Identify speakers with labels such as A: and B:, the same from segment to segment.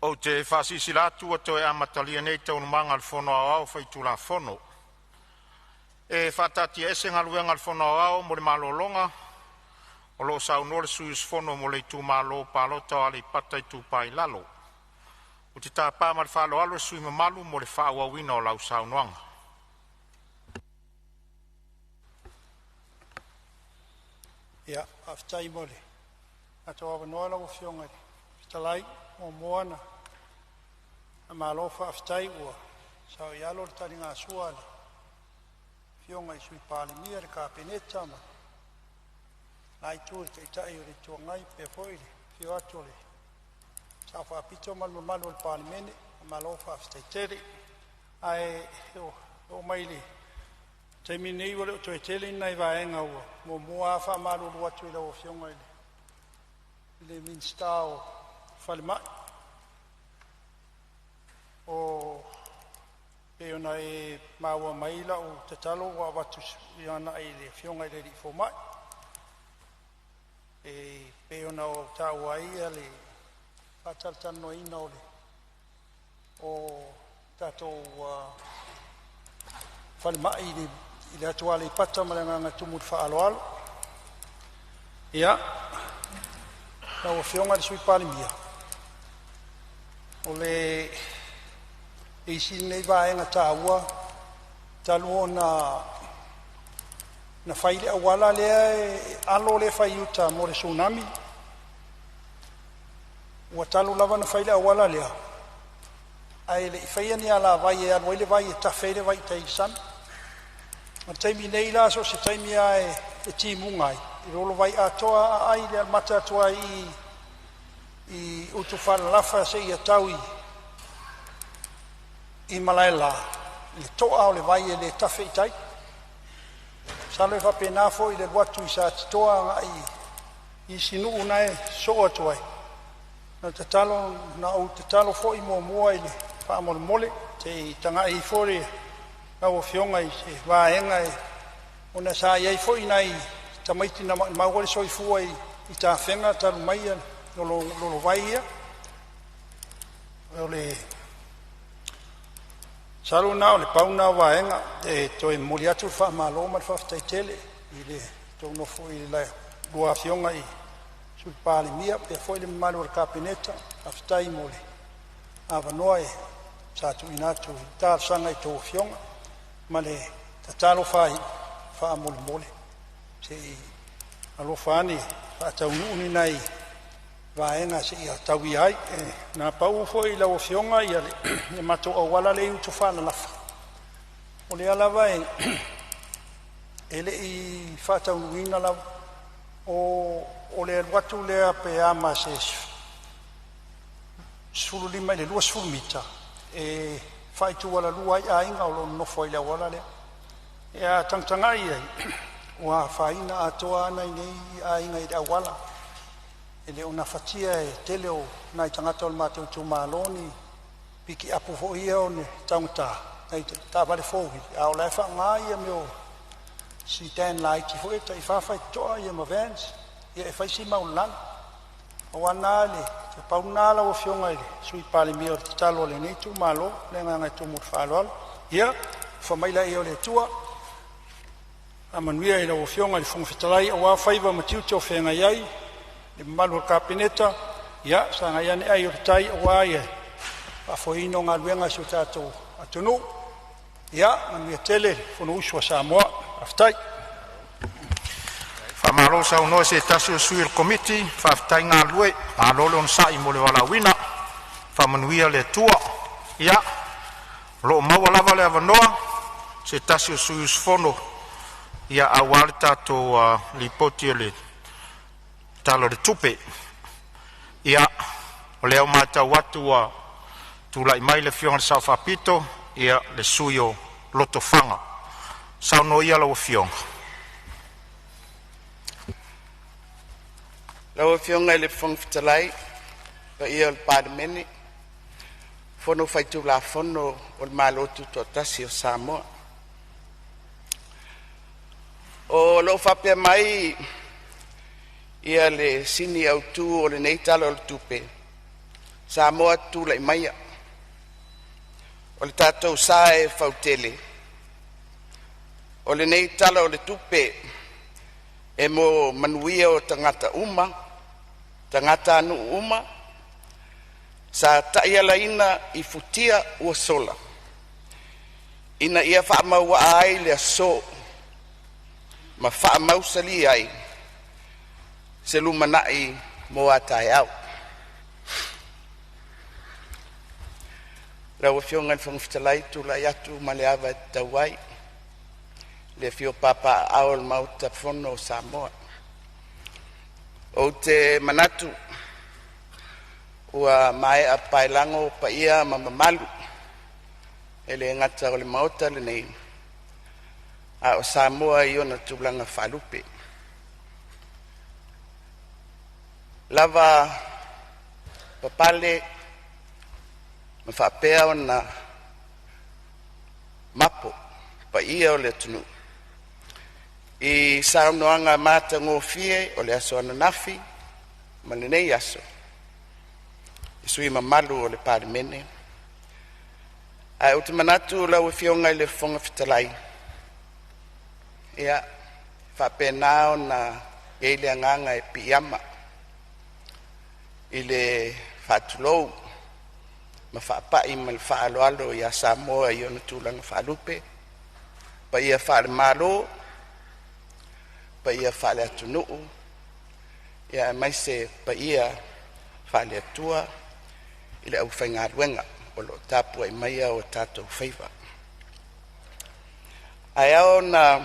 A: O te whasisi latu o toi amatalia nei tau manga al fono au whai tula fono. E whatati ese ngaluenga al fono au mo le malolonga. O lo sa unore suis fono mo le tu malo palo tau ali patai tu pai lalo. O te tāpā mar whalo alo sui mamalu mo le whaawawina o lau sa unuanga.
B: Ia, aftai mole. Ato awa noa lau fionga. Fitalai, o moana. A malofa aftai ua. Sao ialo le tari ngā suale. Fionga I sui Palemene le kapeneta ma. Nai tūre te itai o le tua ngai pe foile. Fio atu le. Sao whaapito malu malu le Palemene. A malofa aftai tere. Ai, o maili. Te minei wale o toi tele nai vaenga ua. Mo mua wha malu lua tui lau o fionga ile. Ile minsta o Palemene. O peona e maua maila o te talo wa watu I ana I le fionga ile rifo mai. E peona o taua ia le patartano ina o le. O tato Palemene ile atua le pata malanga tumu whaaloalo. Ia, na o fionga le sui Palemene. O le isi nei vaenga tāua, taluo na whaile awala lea alo le whaiuta mo le tsunami. Ua talu lava na whaile awala lea. Ai le whaia ni ala vai e alwa ile vai e tawhele vai te isan. Ma taimi nei la so se taimi a e timungai. I rolo vai atoa ai le mata atoa I utufala lafa se ia tau I malaela. Le toa o le vai e le tafe I tai. Salo e whapena fo I le watu I sa toa I sinu unae so atoa. Na te talo, na o te talo fo I mua I le whaamole mole. Te tanga I fore na o fionga I se vaenga ona sa iai fo I nai tamaiti na mauare so I fua I ta whenga taru maia lolo vai ia. O le salu na o le pauna vaenga e toi moli atu wha malo ma whaftai tele I le tono fo I le lua fionga I sui Palemene pe fo I le malu al kapeneta aftai mole. Ava noe sa tu inatu ta sanga I to fionga ma le tatalo wha mole mole. Se alo whaani wha taunu ni nei vaenga se ia taui ai na pau fo I lau fionga ia le mato o wala le utu whana lafa. O le alawa ele I whataunu ina lau o le watu lea pe ama se suru lima le lua suru mita e whaitu wala lua I inga o lo nofo I le wala lea. Ia tangtanga ia ua whaina atoa nei nei a inga I le awala. Ele ona fatia e tele o nai tangata o le matau tu maloni piki apu fo ia o ne taunta. Nei ta vale fōhi. A o lai wha ngā ia meo si ten laiti fo e ta I whawhai toa ia ma vans. Ia e whaisi maulan. O ana le te paunala o fionga ele sui Palemene o te talo le nei tu malo le nganga tu mur whaaloalo. Ia whamaila I o le tua. A manuia I o fionga le whungwhitalai o a whaiva matiu te o whenga iai. Le malu kapeneta ia sa ngai ane ai o tai o ai a foino nga luenga su tato atunu ia mani tele fono uswa Samoa aftai
A: Fa malo sa uno se tasio suil committee fa aftai nga lue a lolo on sai mo le wala wina fa manuia le tua ia lo mawala vale avanoa se tasio suil fono ia awal tato lipoti le talo de tupe ia o leo mata watu wa tula mai le fionga sa fapito ia le suyo loto fanga sa no ia lo fionga
C: le fong fitalai pa ia el Palemene fono faitu la fono o malotu to tasio Samoa o lo fape mai ia le sini au tu o le nei talo le tupe Samoa tūlai maia. O le tātou sā e whautele. O le nei tala o le tupe e mo manuia o tangata uma, tangata anu uma, sa taiala ina I futia ua sola. Ina ia whaamaua ai le so, ma whaamausali ai, se lumanai mo atai au. Rau fionga whangwhitalai tūlai atu ma le awa tauai, le fio papa aol mauta fono Samoa. O te manatu, ua mai a pailango pa ia ma mamalu, e le ngata o le mauta le nei, a o Samoa I ona tūlanga whalupe. Lava papale, ma whapea o na mapo, pa ia o le tunu. I saunoanga mata ngō fie o le aso ananafi, ma le nei aso. I sui mamalu o le Palemene. Ai o te manatu lau e fionga I le fonga fitalai. Ia, whapea nao na eile anganga e piyama. I le whatulou, ma whapai ma le whaaloalo I a Samoa I ona tūlanga whalupe. Pa ia whaale malo, pa ia whaale atunuu, ia mai se pa ia whaale atua, I le au whainga ruenga, o lo tāpua I maia o tātou whaiva. Ai au na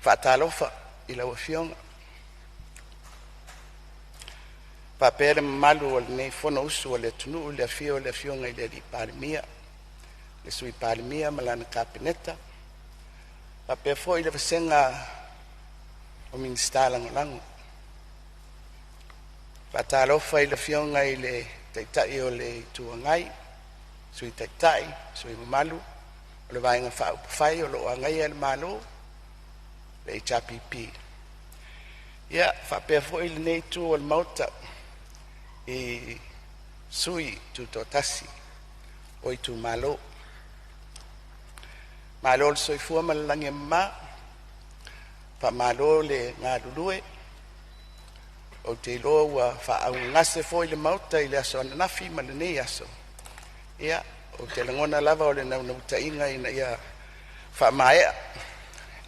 C: whaatalofa I lau fionga. Papere malu o le nei fono usu o le tunuu, le fio le fionga I le li Palemia, le sui Palemia malana kapineta. Pape fo I le vasenga o minista langolango. Patalofa I le fionga I le taitai o le tuangai, sui taitai, sui mamalu, o le vaenga whaupawhai o lo angai al malo, le HRPP. Ia, pape fo I le nei tu o le mauta, I sui tu totasi, o I tu malo. Malo le soifua malalangi ma, pa malo le ngā lulue, o te loa ua whaau ngase fo I le mauta I le aso ananafi ma le nei aso. Ia, o te langona lava o le naunauta inga ina ia whaamaea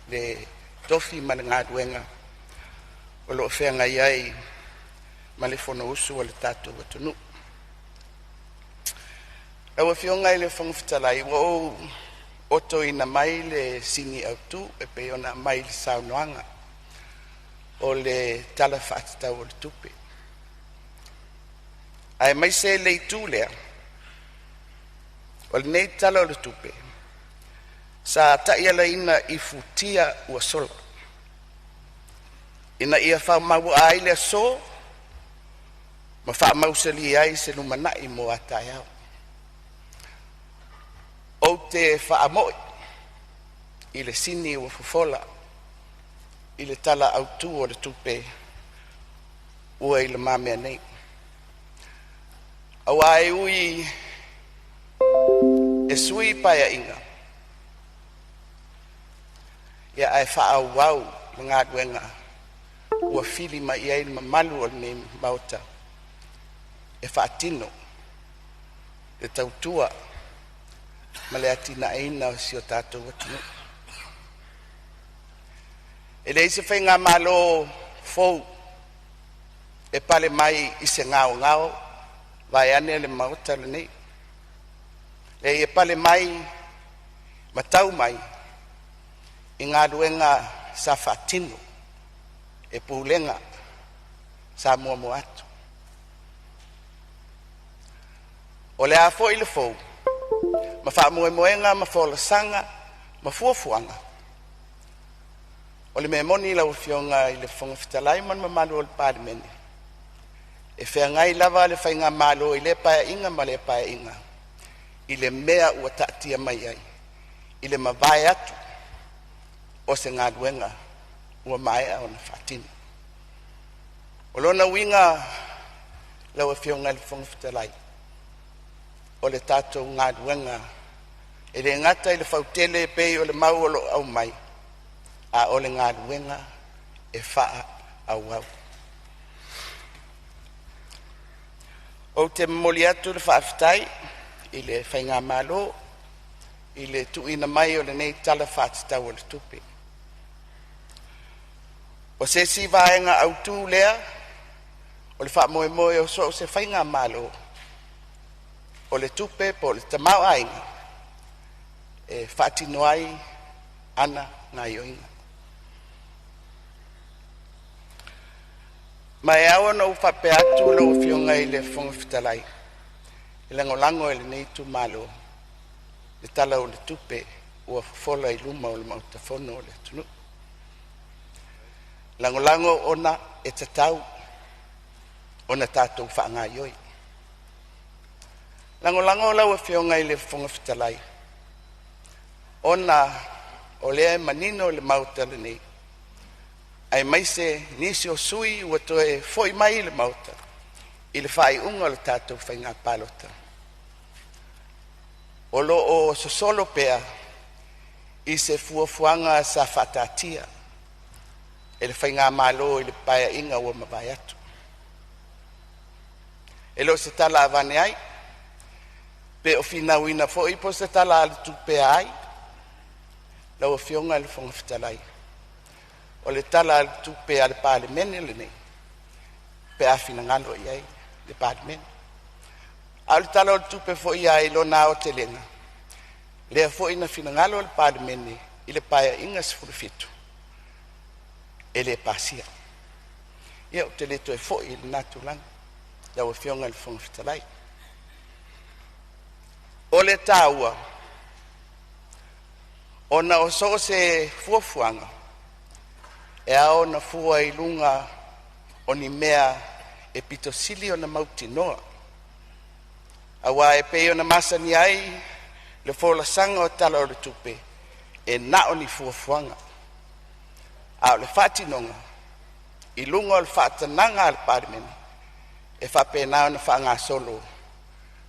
C: le tofi ma le ngā duenga, o lo whenga iai ma le fono usu o le tātou atunu. Awa fionga I le whangwhitalai, o oto ina mai le sini autu e pe ona mai le saunoanga o le tala whaatitau o le tupe. Ai mai se le itu lea, o le nei tala o le tupe, sa taiala ina I futia ua sola. Ina ia whaamau ai le so, ma whaamau sali ai se lumanai mo atai au. O te whaamoi, I le sini ua fufola, I le tala autu o le tupe, ua I le mamea nei. Au ai ui e sui paia inga. Ia ai whaau wau ma ngā duenga, ua fili ma iai ma malu o le mauta, e whaatino, e tautua, ma le atina eina o si o tātou atinu. E le ise whainga malo fou, e pale mai I se ngao ngao, vai ane le mauta le nei. E pale mai, matau mai, I ngā duenga sa whaatino, e pūlenga, sa mua mo atu. O le a fo I le fou, ma wha moenga, ma whola sanga, ma fuafuanga. O le memoni lau fionga I le whangawhitalai man ma malu o le Palemene. E whea ngai lava le whainga malo I le paia inga ma le paia inga. I le mea ua taatia mai ai. I le mawai atu o se ngā duenga ua mai o na whatini. O lona winga lau e whionga le whangawhitalai. O le tātou ngā ruenga. E le ngata i le whautele e pei o le mau o lo au mai. A o le ngā ruenga e whaa au au. O te moli atu le whaafitai, i le whainga malo, i le tuina mai o le nei tala whaatitau o le tupe. O se si vaenga au tū lea, o le wha moe moe o so o se whainga malo, o le tupe po le tamau ainga, e whaatino ai ana ngā ioinga. Mai awa no whape atu lo whionga i le whangawhitalai, i lango e le nei tu malo, le tala o le tupe, ua whola i luma o le mautafono o le tunu. Lango ona e tatau, ona tātou whaanga ioi. Lango lau e whionga i le whangawhitalai, ona o lea manino le mauta le nei, ai mai se nisi o sui ua toe foi mai le mauta, i le whai unga le tātou whainga palota. O lo o sosolo pea, i se fuafuanga sa whatatia, e le whainga malo i le paia inga ua mawai atu. E lo se tala avane ai, pe o fina wina fo i po se tala ale tupea ai, lau o whionga le whangawhitalai. O le tala ale tupea le Palemene le nei, pe a fina ngalo i ai le Palemene. A le tala o le tupe fo i ai lo na o te lenga, lea fo ina fina ngalo le Palemene i le paia inga sifurifitu. E le pasia. Ia o te leto e fo i le natu lang, lau e whionga le whangawhitalai. O le tāua, ona o so se fuafuanga, e ao na fua i lunga o ni mea e pitosili o na mautinoa. Awa e pei o na masani ai, le fola sanga o tala o le tupe, e na o ni fuafuanga. A le whatinonga, i lunga o le whatananga al Palemene, e whapena o na whaanga solo,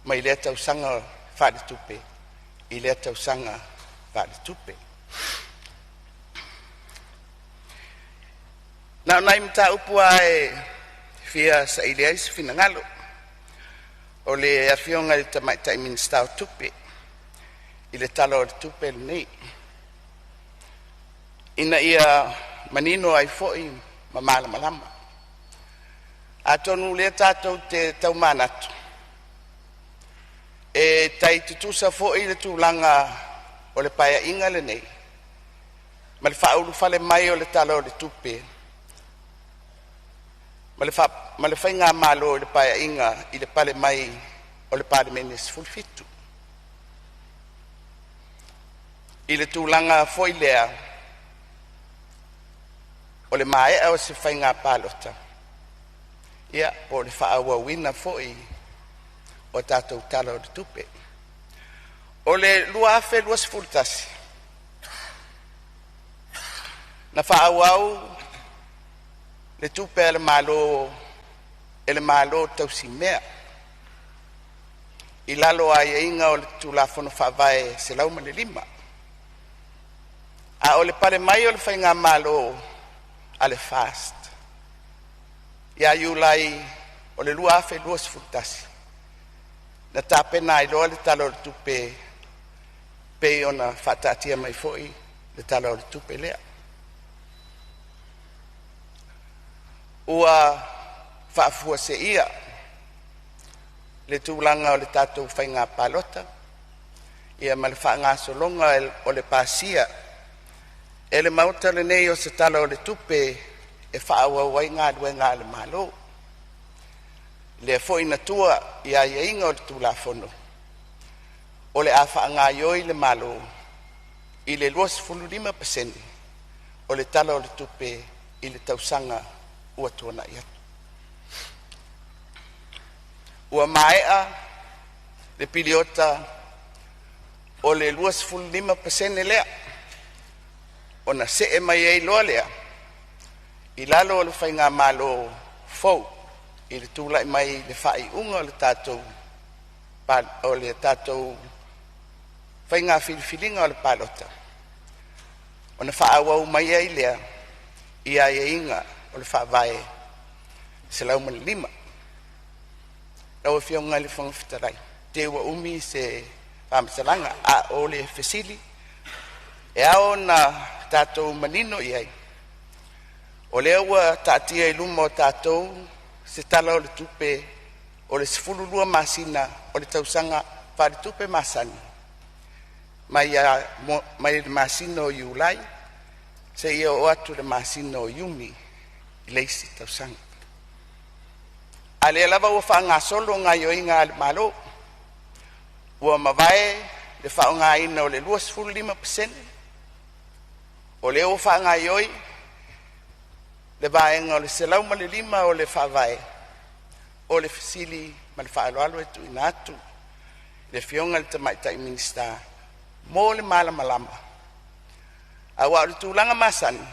C: ma i lea tausanga whare tupe, i lea tausanga whare tupe. Nau nai mta upua e fia sa i lea isi fina ngalo, o le awhionga i tamaitai minsta o tupe, i le tala o le tupe le nei. Ina ia manino ai foi mamala malama. A tonu le tātou te taumanatu. E tai tutusa foi le tūlanga o le paia inga le nei. Ma le whaulu fale mai o le tala o le tupe. Ma le whainga malo o le paia inga i le pale mai o le Palemene sifulfitu. I le tūlanga foi lea o le mae au se whainga palota. Ia, o le whaaua wina foi o tātou tala o le tupe. O le lua afe lua sifultasi. Na whaauau le tupe ele malo tausi mea. I lalo ai inga o le tulafono whaavae se lauma le lima. A o le pale mai o le whainga malo ale fast. Ia iulai o le lua afe lua sifutasi. Na tāpena i loa le tala o le tupe pe ona whatatia mai foi le tala o le tupe lea. Ua whaafua se ia le tūlanga o le tātou whainga palota. Ia ma le whaanga solonga o le pasia. E le mauta le nei o se tala o le tupe e whaaua wai ngā duenga le malo. Le foi na tua ia inga o le tūlafono. O le a whaanga ioi le malo i le 25% o le tala o le tupe i le tausanga ua tuana ia. Ua maea le piliota o le 25% lea. Ona se e mai ei loa lea, i lalo o le whainga malo fau, i le tūlai mai le whaiunga o le tātou o le tātou whainga whiliwhilinga o le palota. O na whaawau mai ai lea i a inga o le whaavae se lau ma le 5. Lau e whionga le whangawhitarai. Te ua umi se whamasalanga a o le whesili. E ao na tātou manino i ai. O le ua tātia i luma o tātou se tala o le tupe o le sifululua masina o le tausanga whare tupe masani. Mai le masina o iulai, se ia o atu le masina o iuni i leisi tausanga. A le lava ua whaanga solo ngai o inga ale malo, ua mawae le whaonga ina o le 25%, o le o whaanga ioi, le vaenga o le selau ma le 5 o le whaavae, o le fisili ma le whaaloalo e tu inatu, le fionga le tamaitai minista, mo le malama. A wa le tūlanga masani,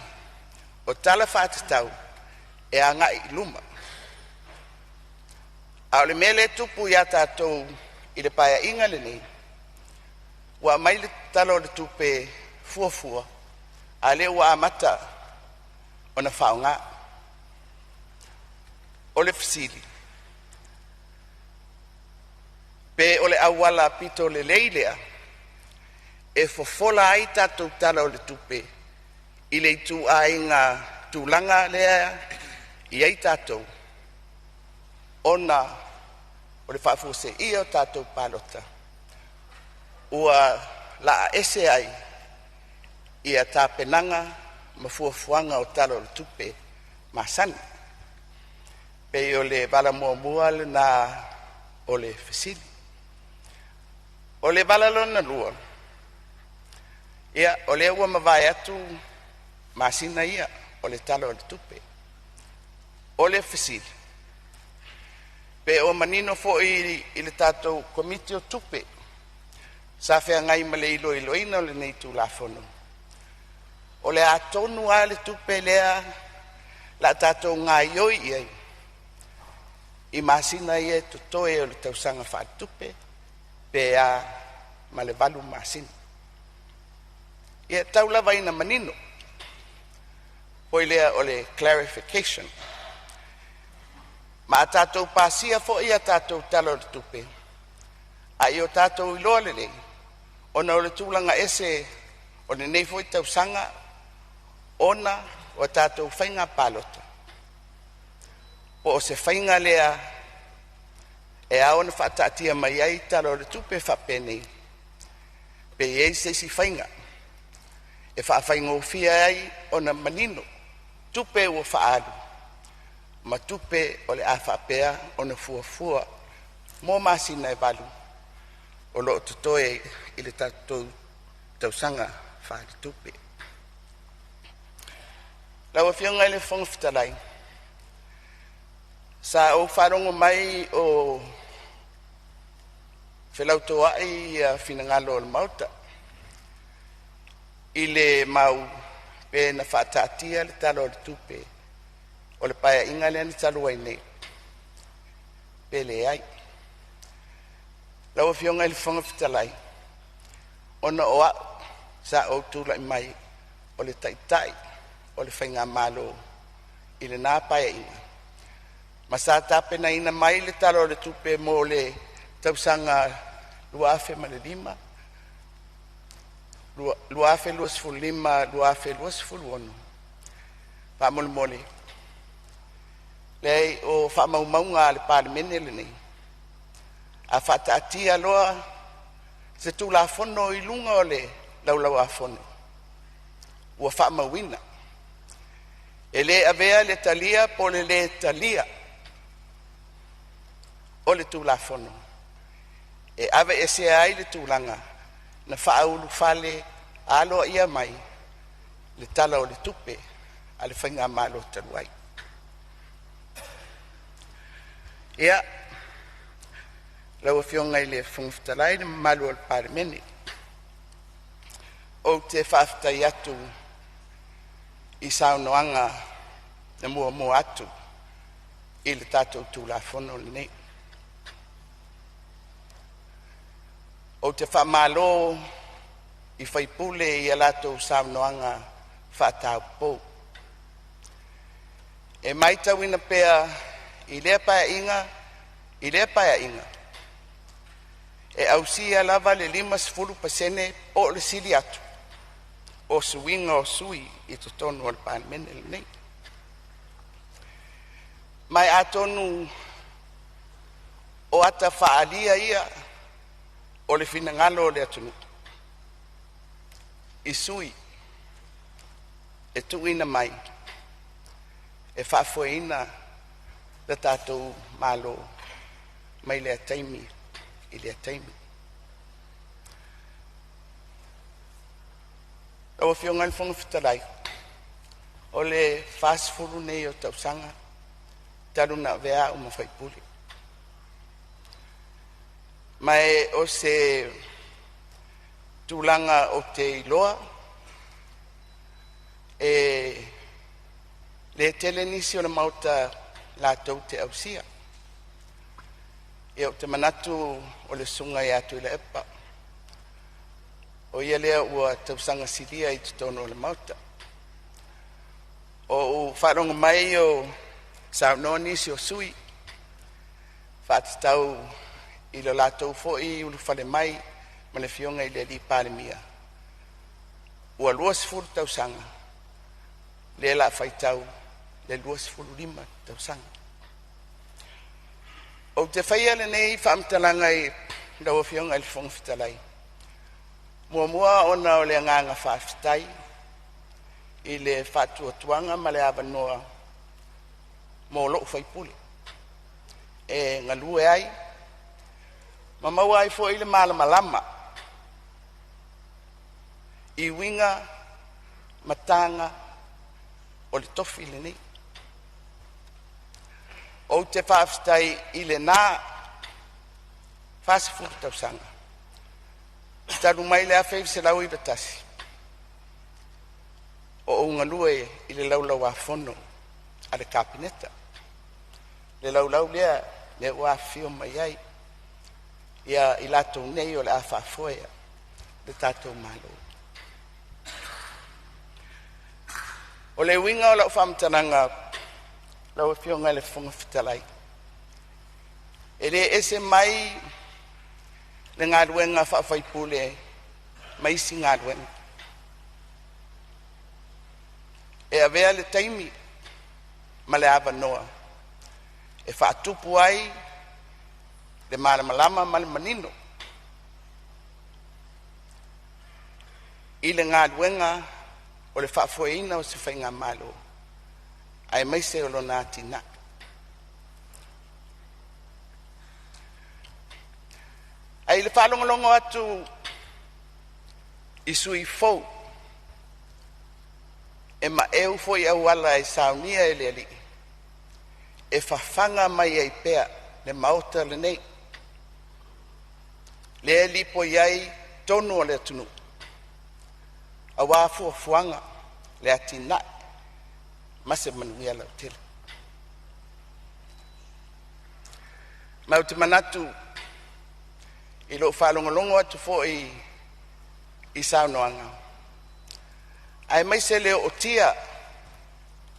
C: o tala whātatau, e a ngai luma. A o le mele tupu ia tātou i le paia inga le nei, wa mai le talo le tupe fuafua, a le wa amata o na whaonga, o le fisili. Pe o le awala pito le leilea, e fofola ai tātou tala o le tupe, i le tu a inga tūlanga lea, i ai tātou, ona o le whaafuse i o tātou palota, ua la ese ai, i a tāpenanga, ma fuafuanga o tala o le tupe, masani, pe o le bala mua le na o le fesili, o le bala lona lua, ia, o le ua mawai atu masina ia o le tala o le tupe. O le fesili. Pe o manino fo i le tātou komiti o tupe. Sa whea ngai ma le ilo ina o le nei tū la fono. O le atonu a le tupe lea la tātou ngā ioi iai. I masina ia tutoe o le tausanga wha tupe. Pe a ma le valu masina. Ia taula vaina manino. Poi lea o le clarification. Ma a tātou pāsia fo ia tātou talo le tupe. A i o tātou iloa le lei. Ona o le tūlanga ese o le nei foi tausanga. Ona o tātou whainga palota. Po o se whainga lea e a ona whaatatia mai ai talo le tupe whapene. Pe ei se si whainga. E whaawhaingo fia ai o na manino, tupe ua whaalu, ma tupe o le a whaapea o na fuafua, mō masina e walu, o lo tutoe i le tausanga whaari tupe. Lau a whionga i le whangawhitalai, sa o wharongo mai o whelautoa i whinangalo o le mauta, i le mau pe na whaatatia le talo le tupe o le paia inga le ani talo ai nei pe le ai lau whionga i le whangawhitalai ona oa sa o tūla i mai o le taitai o le whainga malo i le nā paia inga ma sa tāpena ina mai le talo le tupe mo le tausanga luafe ma le 5 luafe 25, luafe 21. Whamole. Lei o whamaumaunga le Palemene le nei. A whataatia loa se tu la fono i lunga o le laulau a fono. Ua whamauina. E le avea le talia po le talia. O le tu la fono. E ave ese ai le tūlanga. Na whaulu whale aloa ia mai le tala o le tupe a le whainga malo taruai. Ia, lau a whionga i le whangwhitalai le malo o le Palemene. O te whawhitai atu i saunoanga na mua atu i le tātou tūlafono le nei. O te whamalo i whaipule i a lātou saunoanga whātau pou. E maitawina pea i lea paia inga, e ausia lava le 5% o le sili atu, o suinga o sui i totonu o le Palemene le nei. Mai atonu o ata whaalia ia o le finangalo o le atunu. I sui, e tuina mai, e whaafoina le tātou malo mai le ataimi i le ataimi. O fionga le fonga fitalai, o le whaasfuru nei o tausanga, taruna vea o mawhaipuli. Mai o se tūlanga o te iloa, e le telenisi o na mauta lātou te ausia. E o te manatu o le sunga i atu i le epa. O ia lea ua tausanga silia i tutono o le mauta. O wharonga mai o saunonisi o sui, whaatitau i le lātou fo i ulu whale mai, ma le fionga i le li Palemia. Ua 2 tausanga, le la whaitau, le 2 tausanga. O te whaia le nei whaamtalanga i lau fionga i le fonga fitalai. Mua ona o le nganga whaafitai, i le whaatuatuanga ma le awanoa mō loo whaipuli. E ngalue ai, ma maua ai fo i le malamalama, i winga matanga o le tofi le nei. O te whaafitai i le nā, whaasifuru tausanga. Taru mai le awhai se lau i batasi. O ungalue i le laulau a fono a le kapineta. Le laulau lea le ua fio mai ai. Ia i latou nei o le a whaafoea le tātou malo. O le winga o lau whamtananga lau e fionga le fonga fitalai. E le ese mai le ngā ruenga whaafwaipule mai si ngā ruenga. E avea le taimi ma le awanoa. E whaatupu ai le malamalama ma le manino. I le ngā ruenga o le whaafoeina o se whainga malo. Ai mai se o lona tina. Ai le whalongolongo atu i sui fau. E ma eu foi au ala e saunia e le ali. E whawhanga mai ai pea le mauta le nei. Le ali po iai tonu o le atunu. A wafu o fuanga le atina. Mase manuia lau tele. Mau te manatu i lo whalongolongo atu fo i saunoanga. Ai mai se leo o tia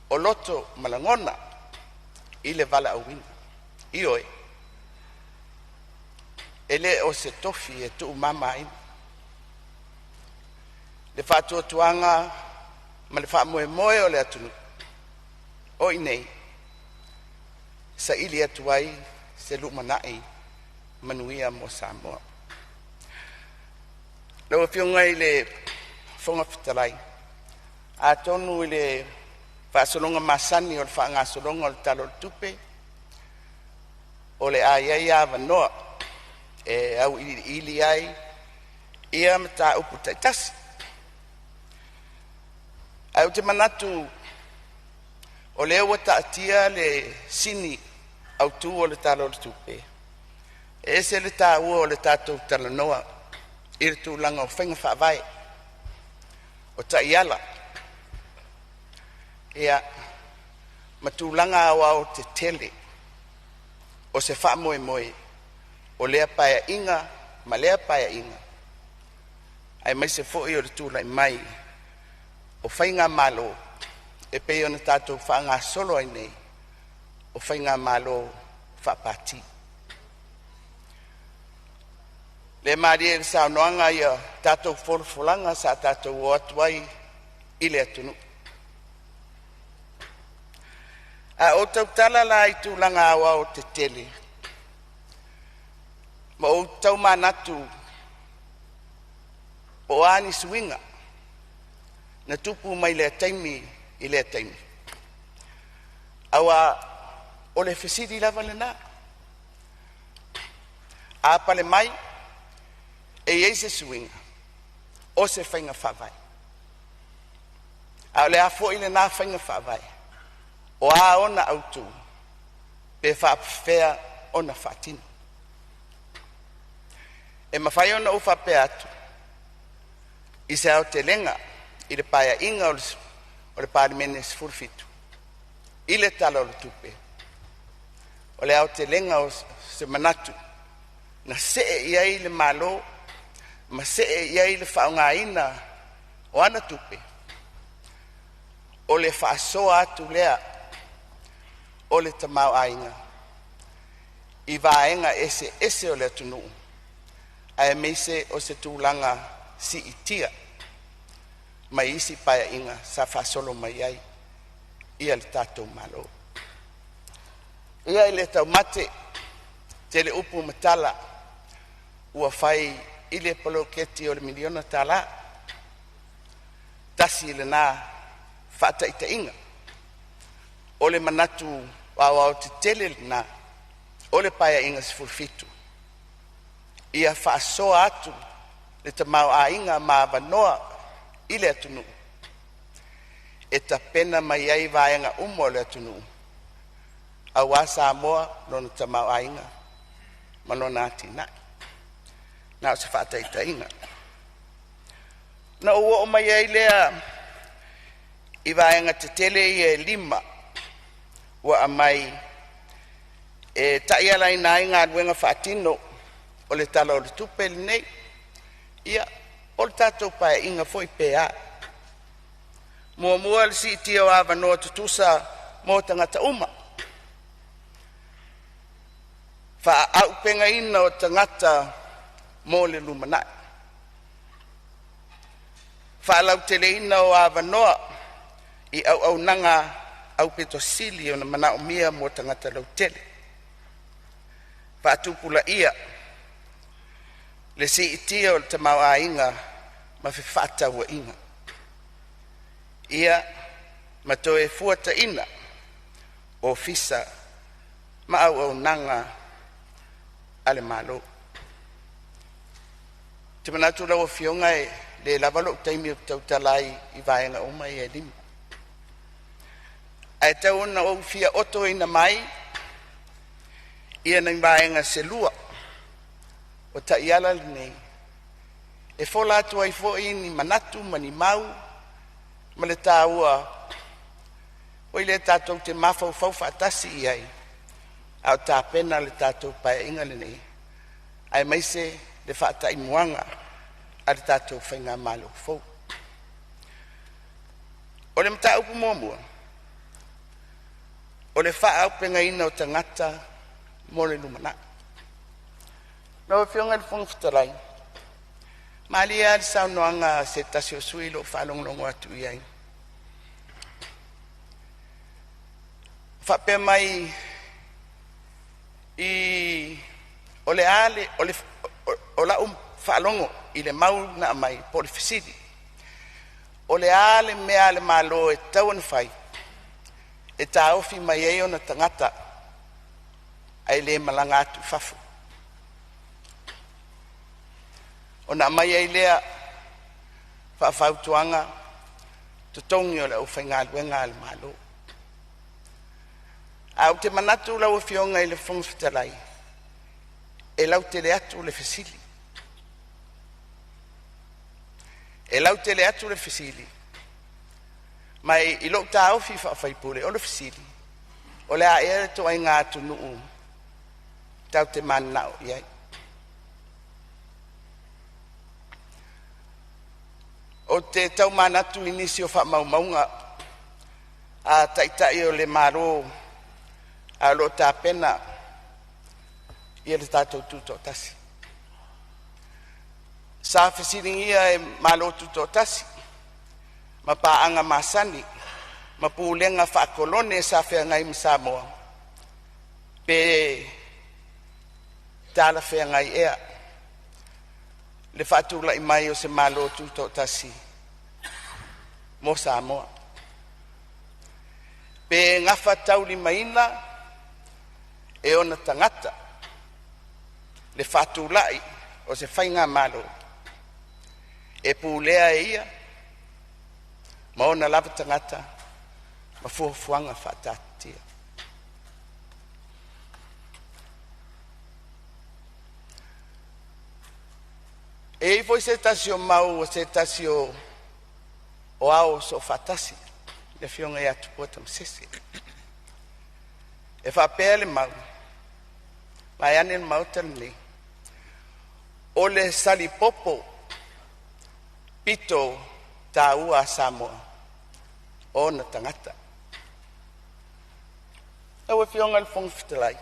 C: o loto malangona i le vala awina. I oe. E le o se tofi e tu mama ina. Le whātua tuanga ma le whaamoe moe o le atunu. O inei. Sa ili atuai se lumanai manuia mo Samoa. Lau fionga i le fonga fitalai. A tonu i le whaasolonga masani o le whaangasolonga o le talo tupe. O le aiai awanoa. E au ili ai. Ia mata upu taitasi. Au te manatu o le ua taatia le sini au tu o le talo le tupe. E se le tā ua o le tātou talanoa i le tūlanga o whainga whaavai o taiala. Ia matūlanga awa o te tele o se wha moe moe, o lea paia inga, ma lea paia inga. Ai mai se fōi o le tūlai mai, o whainga malo, e pei ona tātou whaanga solo ai nei, o whainga malo whapati. Le maari e sa noanga ia tātou wholanga sa tātou o atuai i le atunu. A o tau tala la i tūlanga awa o te tele. Ma o tau manatu o ani suinga na tupu mai le taimi i le taimi. Awa o le fesiri lava le na. A pale mai e ei se suinga o se whainga whawai. A le a fo i le na whainga whawai. O a ona autu pe whapwhea ona whatina. E mawhai ona o whapea atu i se au te lenga i le paia inga o le Palemene sfurfitu. I le tala o le tupe. O le au te lenga o se manatu na se ia i le malo ma se ia i le whaunga ina o ana tupe. O le whaasoa atu lea o le tamau ainga. I vaenga ese o le atunu. Ai meise o se tūlanga si itia. Mai isi paia inga sa whaasolo mai ai. Ia le tātou malo. Ia i le tau mate te le upu matala ua whai i le poloketi o le miliona tala. Tasi le nā whata ita inga. O le manatu wawao te tele na o le paia inga sifurfitu. Ia whaasoa atu le tamau a inga ma vanoa i le atunu. E ta pena mai ai vaenga umo le atunu. A wa Samoa lona tamau a inga ma lona atina. Na o se whata ita inga. Na ua o mai ai lea i vaenga te tele i e lima ua amai e taiala ina inga luenga whaatino o le tala o le tupeli nei ia o le tātou pae inga foi pea mua le si itia o awa noa tutusa mo tangata uma wha au penga ina o tangata mo le lumanai wha lau tele ina o awa noa i au nanga au peto sili o na manao mia mo tangata lau tele. Whaatupula ia, le si itia o le tamau a inga, ma whiwhata ua inga. Ia, ma toe fuata ina, o fisa, ma au nanga ale malo. Te manatu lau o fionga e le lavalo taimi o tautalai i vaenga uma i e lima. Ai tau ona o fia oto ina mai, ia na vaenga se lua, o ta iala nei. E fola atu ai fo ini manatu, mani mau, ma le tāua, o ile tātou te mafau fau whaatasi i ai, au tā pena le tātou pae inga le nei. Ai maise le whaata i muanga, a le tātou whainga malo fau. O le mta upu mua, o le wha au penga ina o tangata mo le lumana. Na o fionga le whangwhitarai. Malia le sao noanga se tasi o sui lo whalonglongo atu i ai. Whape mai i o le ale, o la whalongo i le mau na mai po le fisidi. O le ale mea le malo e tauan whai. E tā ofi mai e o na tangata ai le malanga atu fafu. O na mai e lea whawhautuanga tutongi o le au whainga luenga al malo. Au te manatu lau fionga i le whangwhitalai e lau te le atu le fesili. E lau te le atu le fesili. Mai i lo tā ofi whawhaipule o le fesili. O le a ere to ai ngā atu nuu. tau te manao iai. O te tau manatu inisi o whamaumaunga a taitai o le maro a lo tā pena i le tātou tūtō tasi. Sa whisiringia e malo tūtō tasi, ma paanga masani, ma pūlenga whakolone sa whea ngai mi Samoa. Pe tāla whea ngai ea. Le whatula i mai o se malo tūtō tasi mo Samoa. Pe ngafa tauli maina e ona tangata le whatulai o se whainga malo. E pūlea e ia ma ona lava tangata ma fuafuanga whatatia. E foi se tasi o mau o se tasi o ao so whatasi le fionga e atu pota msesi. E whapea le mau mai ane le mau talini o le sali popo pito ta ua Samoa o na tangata. Ewe fionga le fong fitalai.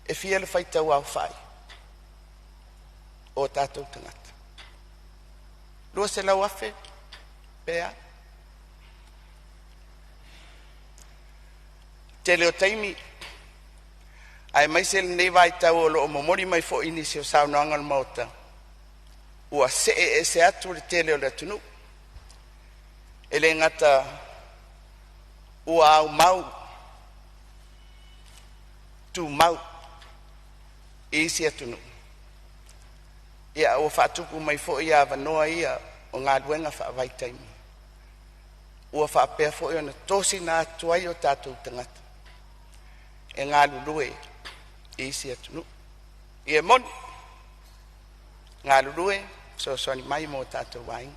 C: E fia le fai tau au fai o tātou tangata. Lua se lau afe, pea. Te leo taimi, ai mai se le nei vai tau o lo o momori mai fo inisi o saunoanga le mauta. Ua se e se atu le te leo le tunu. E le ngata ua au mau, tu mau, e isi atunu. Ia o whatupu mai fo ia vanoa ia o ngā duenga whaavai taimi. Ua whaapea fo ia na tosi nā tuai o tātou tangata. E ngā lulue e isi atunu. Ia moni. Ngā lulue so soni mai mo tātou wain.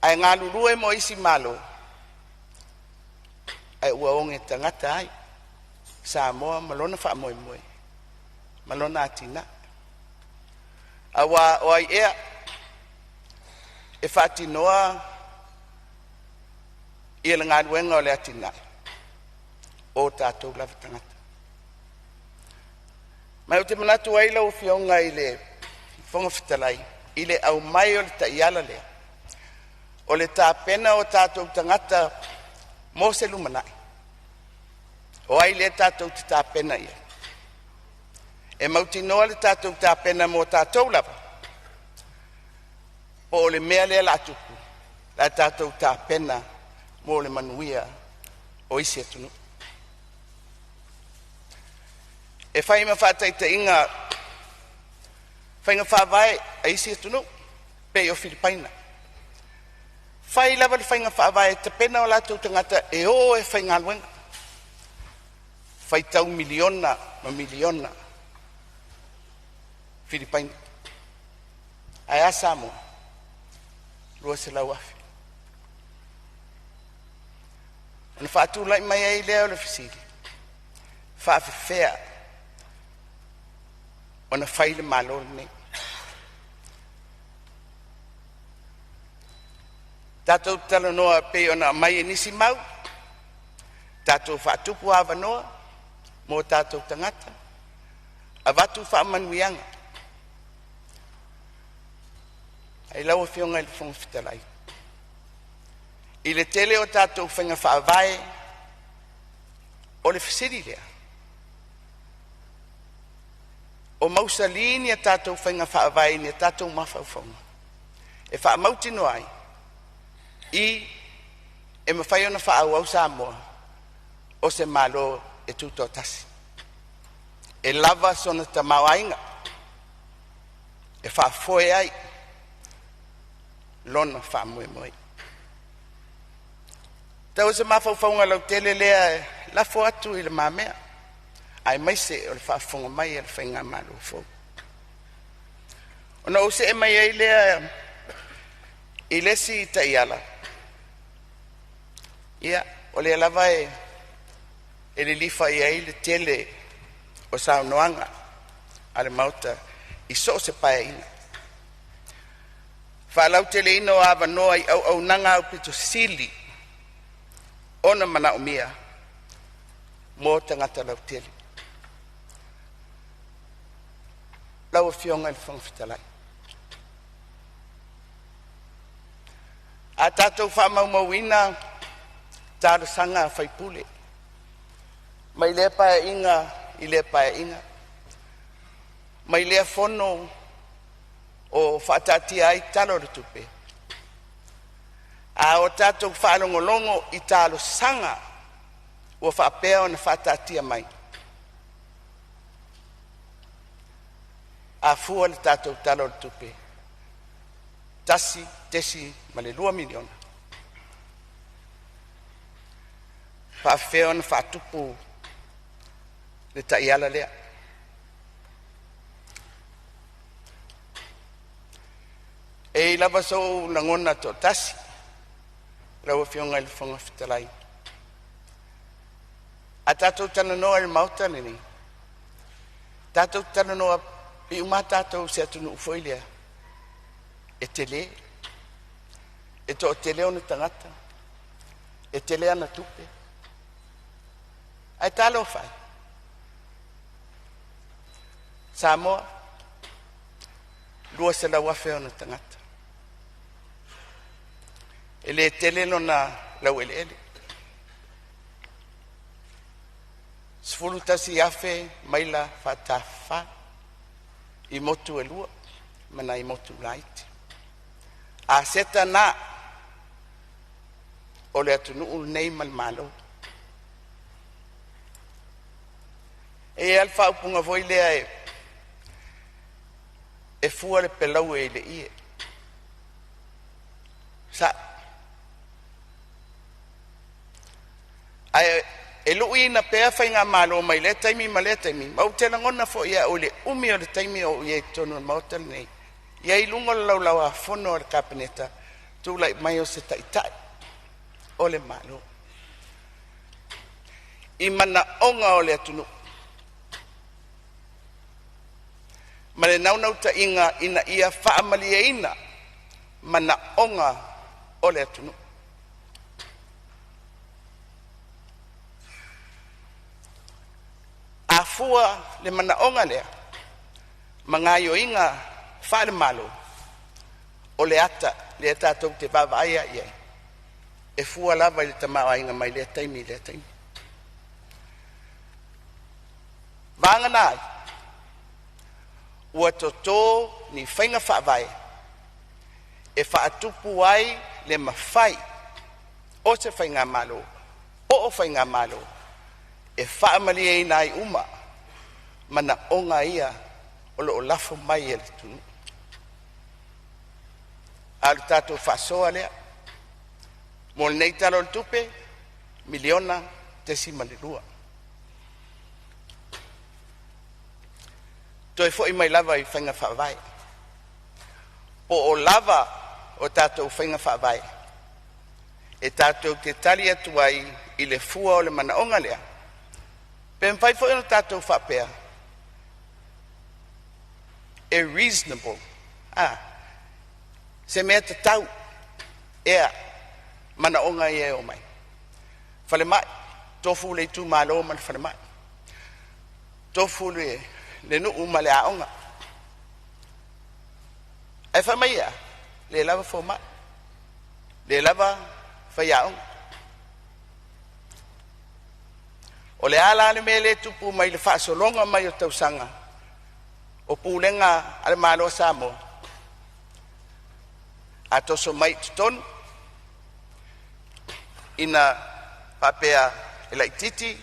C: Ai ngā lulue mo isi malo. Ai ua onge tangata ai. Samoa malona whaamoe moe. Malona atina. Awa o ai ea e whaatinoa i le ngā ruenga o le atina o tātou lava tangata. Mai o te manatu aila o fionga i le whonga whitalai i le au mai o le taiala lea o le tāpena o tātou tangata mo se lumanai. O ai le tātou te tāpena ia. E mauti noa le tātou tāpena mo tātou lava. O le mea lea la tupu. La tātou tāpena mo le manuia o isi atunu. E whai ma whātaita inga whainga whāwae a isi atunu pe o Filipaina. Whai lava le whainga whāwae te pena o la tātou tangata e o e whainga luenga. Whai tau miliona ma miliona Filipaina. Ai a Samoa. Lua se lau afi. Ona whaatu lai mai ai leo le fisiri. Whaafewhea. Ona whaile malol ne. Tātou tala noa pe ona mai e nisi mau. Tātou whaatupu awa noa. Mo tātou tangata. A watu whaamanuianga. Ai lau fionga i le whonga whitalai. I le tele o tātou whainga whaavae o le whisiri lea. O mausalini a tātou whainga whaavae ni a tātou mawhauwhaunga. E whaamauti no ai. I e mawhai ona whaau au Samoa o se malo e tūtō tasi. E lava sona ta mauainga. E whaafoe ai. Lona whaamue moi. Tau se mawhauwhaunga lau tele lea la fo atu i le mamea. Ai mai se o le whaafonga mai e le whainga malu fo. Ona o se e mai ei lea i lesi i taiala. Ia, o le lava e le lifa ia i le tele o saunoanga ale mauta i so se paeina. Whalau tele ino a wanoa i au nanga au pito sili ona mana umia mō tangata lau tele. Lau a fionga i whangwhitalai. A tātou whamau tāra sanga whaipule. Mai lea pae inga i lea pae inga. Mai lea fono o whaatati ai talo rutupe. A o tātou whaalongolongo i tālo sanga o whaapea o na whaatatia mai. A fua le tātou talo rutupe. Tasi, tesi, ma le 2 miliona. Whaafea na whaatupu le taiala lea. E lava so langona to tasi. Lau fionga i le whanga whitalai. A tātou tana noa i mauta nini. Tātou tana noa i uma tātou se atunu ufoilea. E tele. E to tele o na tangata. E tele ana tupe. Ai talo fai. Samoa. Lua se la wafe o na tangata. Ele tele no na lau ele. Sfulu tasi afe maila fatafa. I motu e lua. Mana i motu laiti. A seta na o le atunu nei malmalo. E alfa upunga voi lea e fua le pelau e le ie. Sa ai e lui na pea whainga malo mai le taimi ma le taimi. Mau tela ngona fo ia o le umi o le taimi o ia tonu mautal nei. Ia i lungo lau a fono o le kapeneta tu lai mai o se taitai o le malo. I mana onga o le atunu. Ma le naunau ta inga ina ia whaamalia ina mana onga o le atunu. A fua le mana onga lea mangayo inga whaale malo o le ata tau te wawaia iai. E fua lava i le tamau inga mai le taimi. Vanga nai ua toto ni whainga whaavai e whaatupu ai le mawhai o se whainga malo o whainga malo e whaamalia ina ai uma mana onga ia o lo lafo mai e le tunu. Alu tātou whasoa lea mo le nei talo le tupe miliona tesi malilua. Toi fo i mai lava i whainga whaavai. Po o lava o tātou whainga whaavai. E tātou te tali atu ai i le fua o le mana onga lea. Pen whai fo ino tātou whapea. E reasonable. Se mea te tau. Ea. Mana onga i e o mai. Whale mai. Tofu le tu malo man whale mai. Tofu le nuu ma le aonga. E wha mai ea. Le lava fo mai. Le lava whai aonga. O le ala le mele tupu mai le whaasolonga mai o tausanga. O pūlenga ale malo Samoa. A toso mai tutonu. Ina papea e laititi.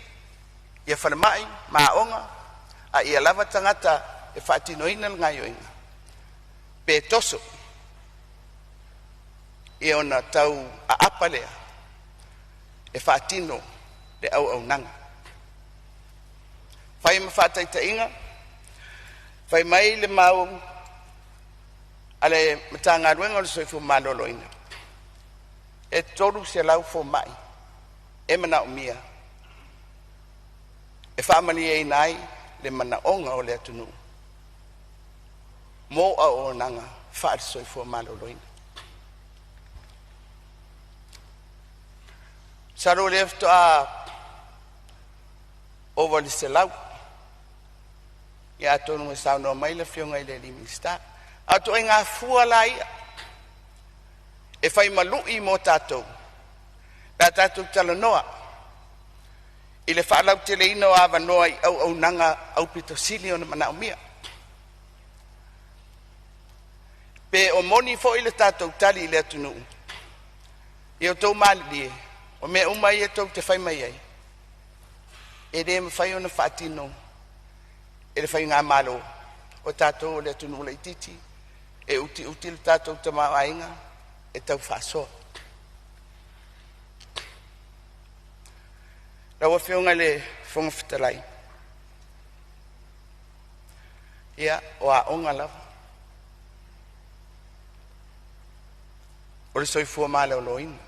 C: Ia whanamai, maaonga. A ia lava tangata e whaatinoina ngai oinga. Pe toso. Ia ona tau a apalea. E whaatino le au nanga. Whai ma whaataita inga. Whai mai le mau ale matanga ruenga le soifu malolo ina. E toru se lau fo mai. e mana umia e whaamani e nai le mana onga o le atunu mo a o nanga whaari fua malo loina saro le efto a over le selau ia tonu e sauno mai le fionga i le limista a to e ngā fua la ia e whai malui mo tātou pēr tātou talanoa i le whaalau te le ino awa noa i au nanga au pito sili o na mana umia pe o moni fo i le tātou tali i le atunu i o tau mali lie o mea umai e tau te whai mai ai e re me whai o na whaatino e le whai ngā malo o tātou o le atunu le titi e uti le tātou te maa ainga e tau whaasoa rawa whionga le whonga whitalai ia o a onga lava o le soifua maa leo loina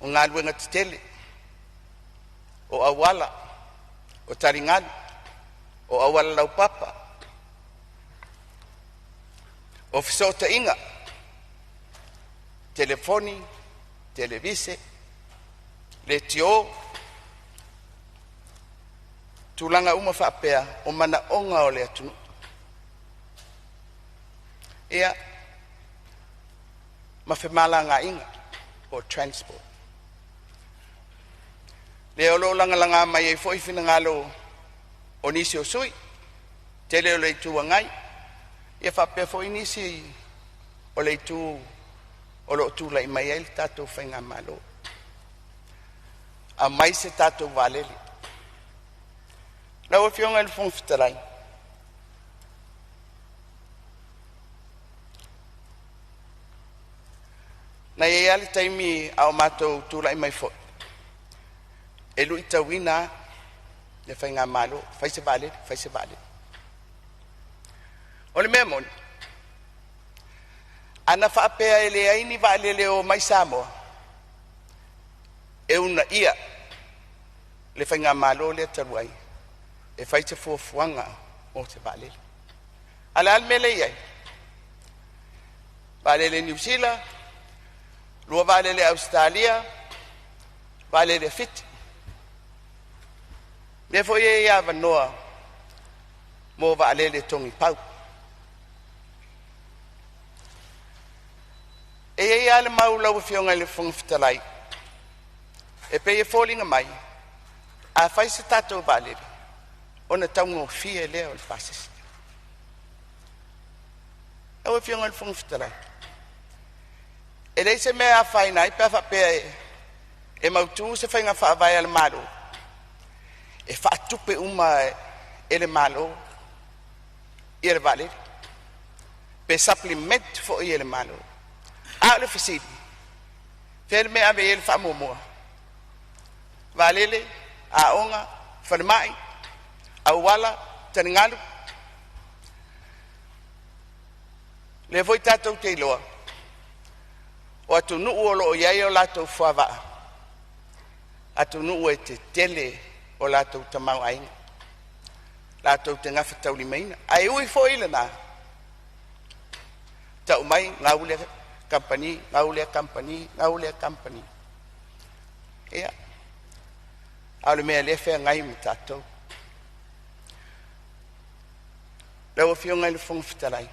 C: o ngā luenga te tele o awala o taringalu o awala lau papa o fisota inga telefoni televise le tio tulanga uma whapea o mana onga o le atunu ia mawhemala ngā inga o transport le olo langa mai e foi fina ngalo o nisi o sui tele o le tu ngai e fa pe foi nisi o le tu o lo tu lai mai el tato fenga malo a mai se tato valeli la o fiona el fon fitarai na ye ali taimi au mato tu lai mai foi e lui tawina le fenga malo fai se vale o le memon ana fa pea ele aini vale le o mai Samoa e una ia le fenga malo le taruai e fai se fuanga o se vale ala almele ia vale le New Zealand lo vale le Australia vale le fit me foi e ava noa mo vale le tongi pau e ale maula o fionga le fong fitalai e pe e falling mai a fai se tato vale ona tango fie le o passes o fionga le fong fitalai e le se me a fai nai pe fa pe e mautu se fai nga fa vai al malo e fa tupe uma ele malo ele vale pe supplement fo ele malo a le fasidi ferme a be ele fa momo valele a onga farmai a wala taningalu le voi tato te loa o atu nu o lo ia o lato fava atu nu e te tele o lato tamau ai lato te ngafa tau limeina ai ui fo ile na tau mai ngaule company ia au le mea lefe ngai mitato lau fio ngai le fong fitalai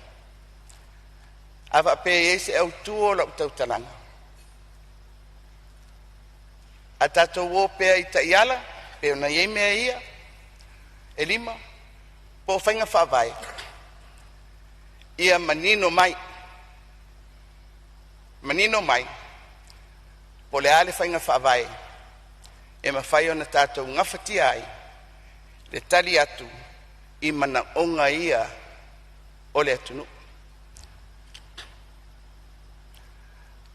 C: ava pe ese au tuo la tau talanga atato wo pe ita iala pe na ye mea ia elima po fainga fa vai ia manino mai po le ale fainga fa vai e ma fai ona tato ngafati ai le tali atu I mana onga ia o le atunu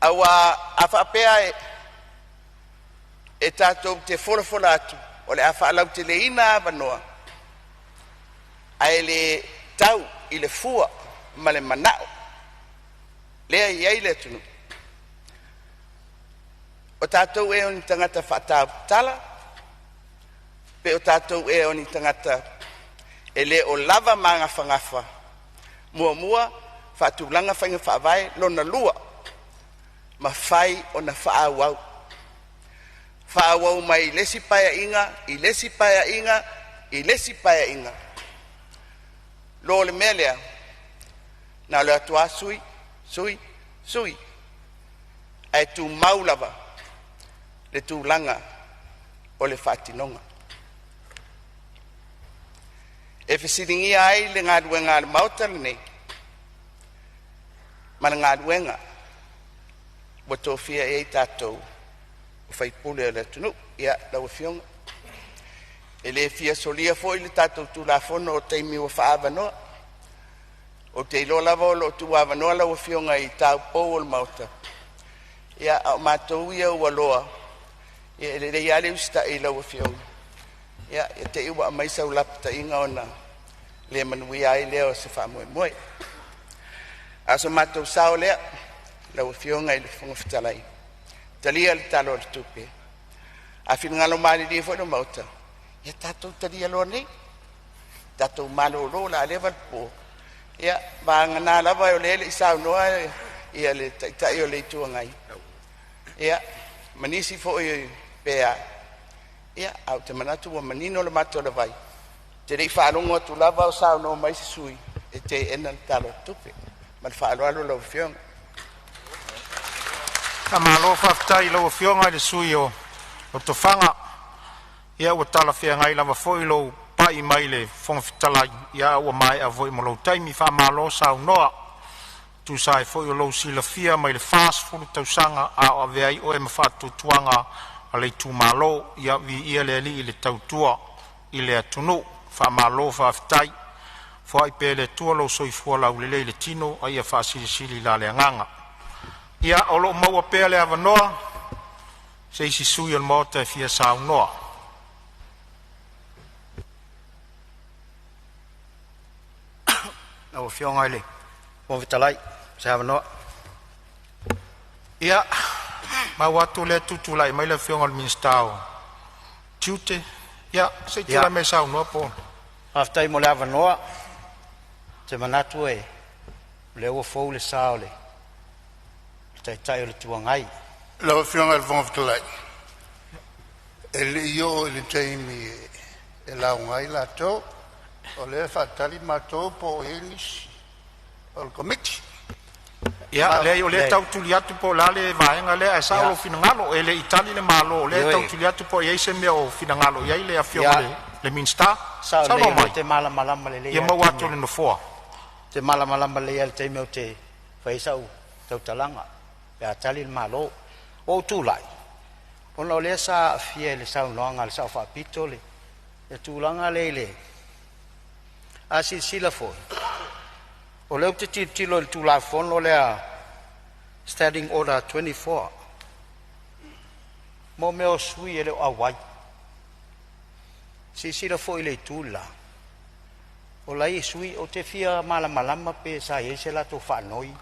C: awa afapea e tatou te folafola atu o le afaalau te leina vanoa ae le tau I le fua ma le manao lea iai le atunu o tātou e oni tangata whātāputala, pe o tātou e oni tangata e le o lava mga whangafa, mua, whātulanga whainga whaavai, lona lua, ma whai o na whaawau. Whaawau mai lesi paia inga, lo le melea, na le atua sui, ai tu maulava, le tu langa o le whatinonga. E whisiringi ai le ngā ruenga le mautale nei, mana ngā ruenga, wa tōwhia e tātou, o whaipule le tunu, ia lau fionga. E le fia solia foi le tātou tu la fono o teimi o whaavanoa, o te ilo lava o lo tu avanoa lau fionga i tāu pou o le mauta. Ia au mātou ia ua loa, ia le iale usta i lau fionga. Ia te iwa maisa u lapta inga ona le manui ai leo se wha moe. Aso mātou sao lea, lau fionga i le funga fitalai. Talia le talo le tupe. A whingalo maali lia foi no mauta. Ia tātou talia loa nei. Tātou malo lo la lewa le po. Ia vanga nā lava o le isau noa ia le taitai o le tuangai. Ia manisi fo i pea. Ia au te manatu wa manino le mato le vai. Te rei whaalongo tu lava o sau no mai sui. E te ena le talo tupe. Ma le whaaloalo lau fionga.
A: Ka malo whaftai lau fionga le sui o tofanga. Ia ua tala whea ngai lava foi lau pai mai le whongwhitalai. Ia ua mai a voi mo lau taimi wha malo sau noa. Tu sai foi o lau sila fia mai le fast food tausanga a o aveai o e mawhatu tuanga a le tu malo. Ia vi ia le ali i le tautua i le atunu. Wha malo whaftai. Fwa i pe le tua lau soifua lau le le tino a ia wha sili la le anganga. Ia o lo maua pea le avanoa, se isi sui al mota e fia sau noa.
D: Au fionga ele, mo vitalai, se avanoa.
A: Ia, ma watu le tutulai, mai le fionga al minstao. Tiute, ia, se tila me sau noa po.
D: Aftai mo le avanoa, te manatu e, le ua fau le sao le. Tai o le tuangai.
B: Lau whionga le whongawhitalai. E le io e le teimi e lau ngai la tau, o le whatari mātou po elis o le komiti.
A: Ia, le o le tau tuli atu po la le vaenga le a sao o finangalo, e le itali le malo, le tau tuli atu po iei se mea o finangalo, iei le a whionga le minsta, sao no mai.
D: Te malamalama le lea.
A: Ia mau atu le nofoa.
D: Te malamalama le lea le teimi o te whaisau tau talanga. Ya tali malo o tulai ono le sa fie le sa longa le sa fa pitole e tulanga lele asi sila fo o le te tilo le tula fono le standing order 24 mo me o sui ele awai si sila fo ile tula o lai sui o te fia malamalama pe sa yese la to fa noi.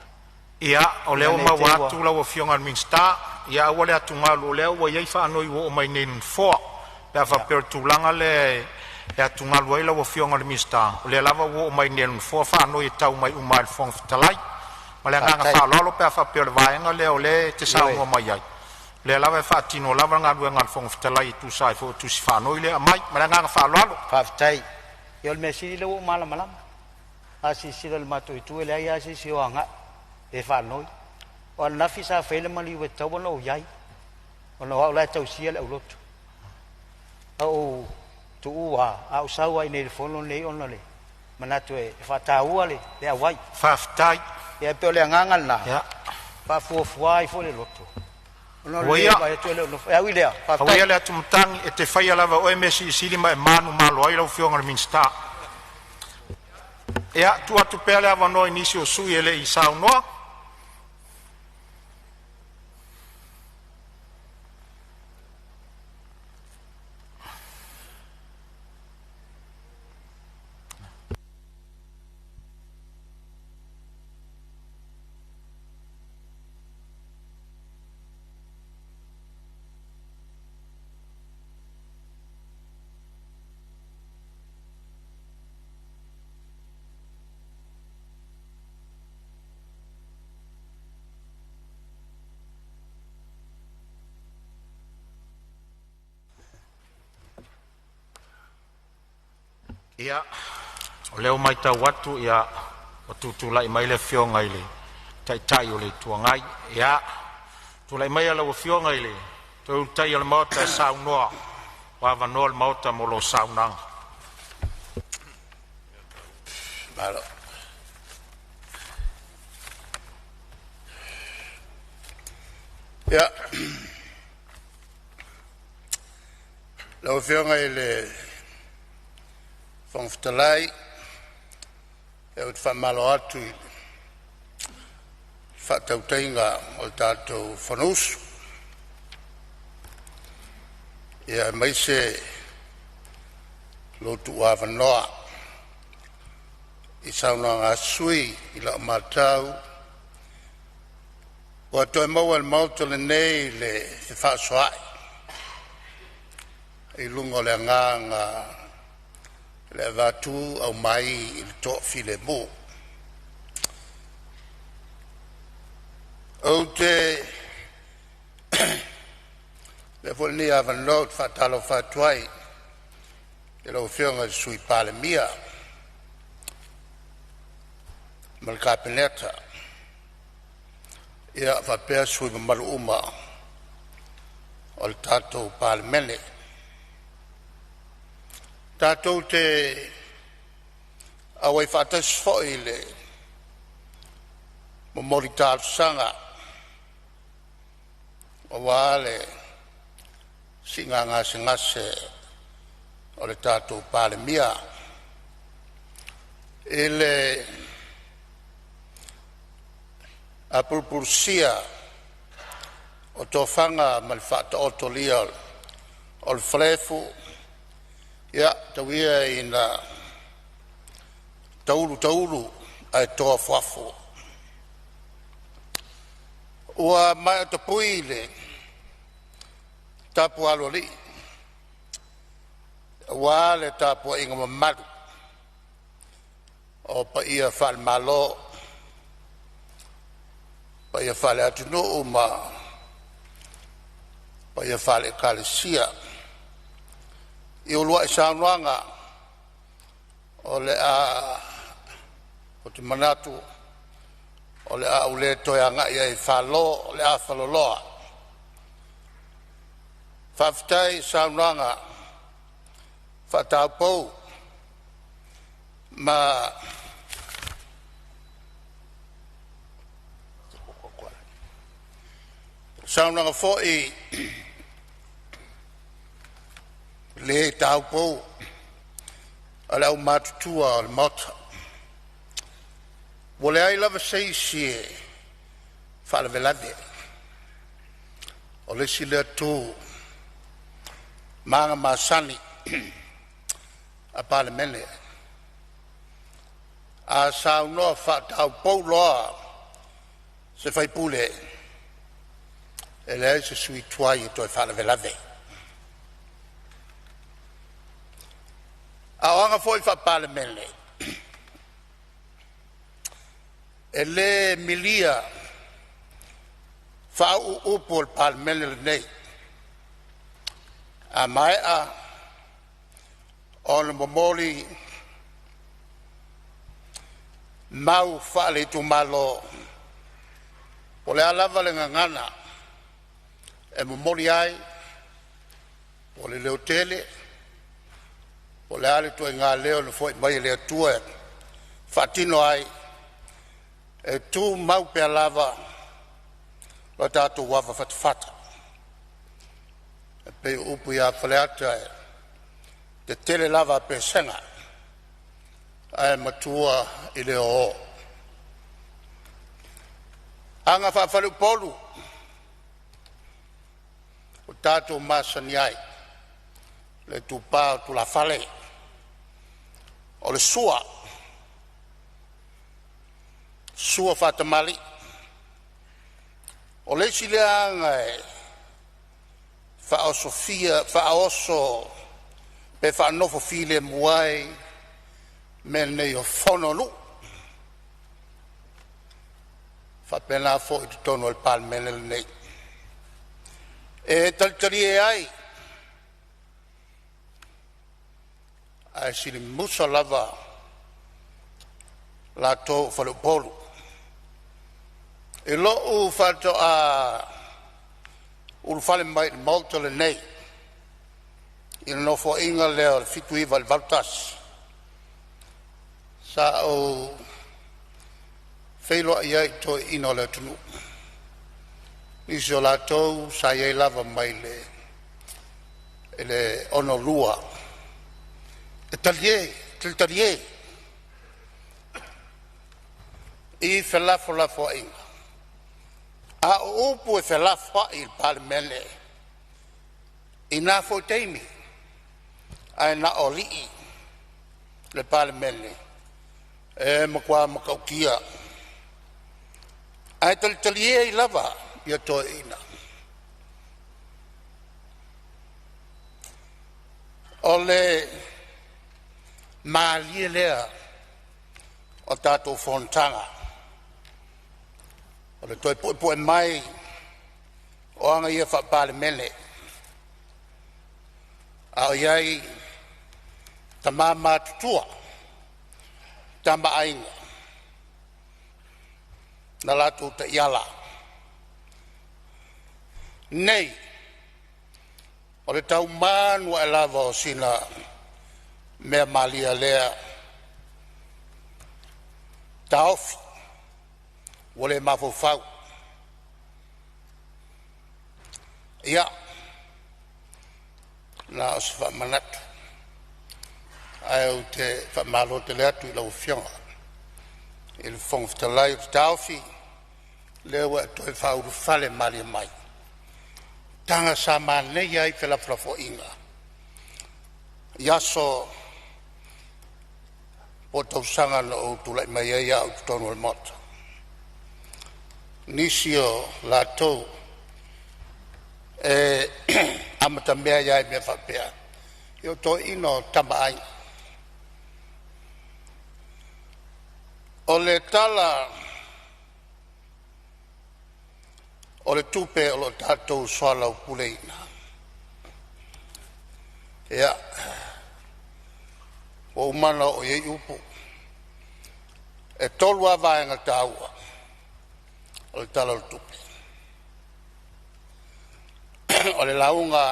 A: Ia, o leo ma watu lau o fionga minsta, ia ua le atungalu, o leo ua iei whanoi o mai nen foa, lea whapero tūlanga le atungalu ai lau o fionga minsta, o lea lava o mai nen foa whanoi e tau mai umai le whong fitalai, ma lea nganga whalolo pia whapero vaenga leo le te sao o mai ai. Lea lava e whaatino lava ngā rua ngā le whong fitalai tu sai fo tu si whanoi lea mai, ma lea nganga whalolo.
D: Whaftai, i ol mesiri le o malamalama, asi sira le mato i tu ele ai asi si o anga, e whanoi. O nafi sa whele mali ue tau ana o iai. O na wau lai tau sia le au lotu. Au tu ua, au saua i nei fono nei ona le. Manatu e whataua le awai.
A: Whaftai.
D: E peo le angangal na. Whafuafua i fo le lotu. Ono le ba e tu le ono. E au ilea.
A: Awia le atumutangi e te whaia lava o emesi i silima e manu malo ai lau fionga le minsta. Ea tu atu pea le avanoi nisi o sui ele i sao noa. Ia, o leo mai tau watu ia, o tutulai mai le fionga ile, tai o le tuangai, ia, tulai mai ala o fionga ile, tau tai ala maota e saunoa, wava noa le maota mo lo saunanga.
C: Malo. Ia, lau fionga ile, Fonotaga e o te whamalo atu i whatautainga o tātou whanusu. Ia mai se lotu awanoa i sauna ngā sui i la matau. O toi maua le mauta le nei le whaasoai. I lungo le ngā le vatu au mai i le tō file mō. O te le fwoni a vanot whatalo whatuai e lau whionga sui Palemene malka peneta ia whapea sui mamaru uma o le tātou Palemene. Tātou te awai whatas fwoi le mamori tātou sanga o wale singa ngase o le tātou Palemene. Ele apurpurusia o tō whanga mal whata o to lia o le whalefu. Ia, tawia i na tauru ai toa whafo. Ua mai o te pui le tapu alo li. Ua le tapu inga mamaru. O pa ia whale malo. Pa ia whale atunu uma. Pa ia whale kalesia. I ulua i saunuanga o le o te manatu o le ule toianga i whalo o le whaloloa. Whaftai saunuanga whataupou ma saunuanga fōi le taupou ala o matutua o le mata. Wole ai lava seisi e whalavelade. O le si lea tū manga masani a Palemene. A saunoa whataupou loa se whaipule e lea se sui tuai e toi whalavelade. Aoanga foi fa Palemene. Ele milia fa upol Palemene nei. A mai a on momoli mau fa le tu malo. Ole alava le ngana. E momoli ai. Ole le hotele. O le ale tue ngā leo le fwoi mai le atua whatino ai e tū mau pia lava lo tātou wawa whatawhata. E pe upu ia whaleata e te tele lava pe senga ai matua i le o. Anga whawhalu polu o tātou masani ai le tupa tu la fale o le sua fatamali o le sileanga e fa oso pe fa nofo file muai me ne o fonolu fa pena fo i tono il Palemene nei e taltari ai
B: ai sili musa lava la to fa lo polo e lo u fatto a ul fale mai molto le nei il no fo inga le fitu i val valtas sa o feilo ia to ino le tunu isolato sa ia lava mai le ono lua talie i felafo la fo inga a upu e felafo il Palemene ina fo teimi ai na oli le Palemene e makwa makaukia ai talie i lava ia to ina ole malie lea o tatou Fonotaga o le toi poe mai o anga ia fa Palemene a o iai tamama tutua tamba ainga na latu ta iala nei o le tau manu e lava o sina mea malia lea taofi o le mafofau ia na o se whamanatu ai o te whamalo te lea tu i lau fionga i le whongwhitalai o te taofi lea wa toi whauru whale malia mai tanga sa manei ai whelafrafo inga iaso o tausanga na o tulai mai ai au tutonu al mota nisio la tou amata mea iai mea whapea io to ino tamba ai o le tala o le tupe o lo tatou soala o puleina ia o umana o iei upu e tolu avaenga taua o le tala o le tupe o le launga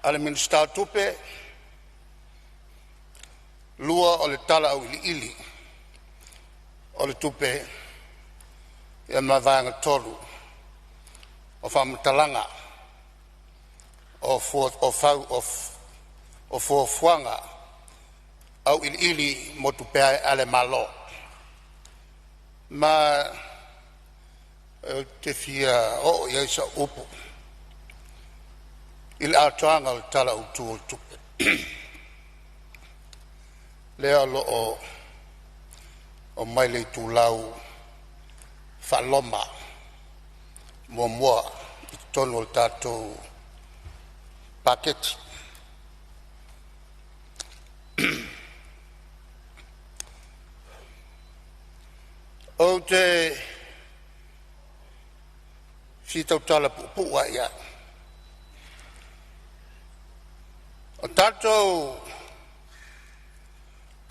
B: ale minsta tupe lua o le tala au ili o le tupe ia mavaenga tolu o whamatalanga o fuafuanga au ili mo tupea ale malo ma te fia o ia isa upu il atoanga o tala utu o tupe lea lo o maile tu lau faloma mua i tonu o tatou paketi o te si tau tala pu'ua ia o tatou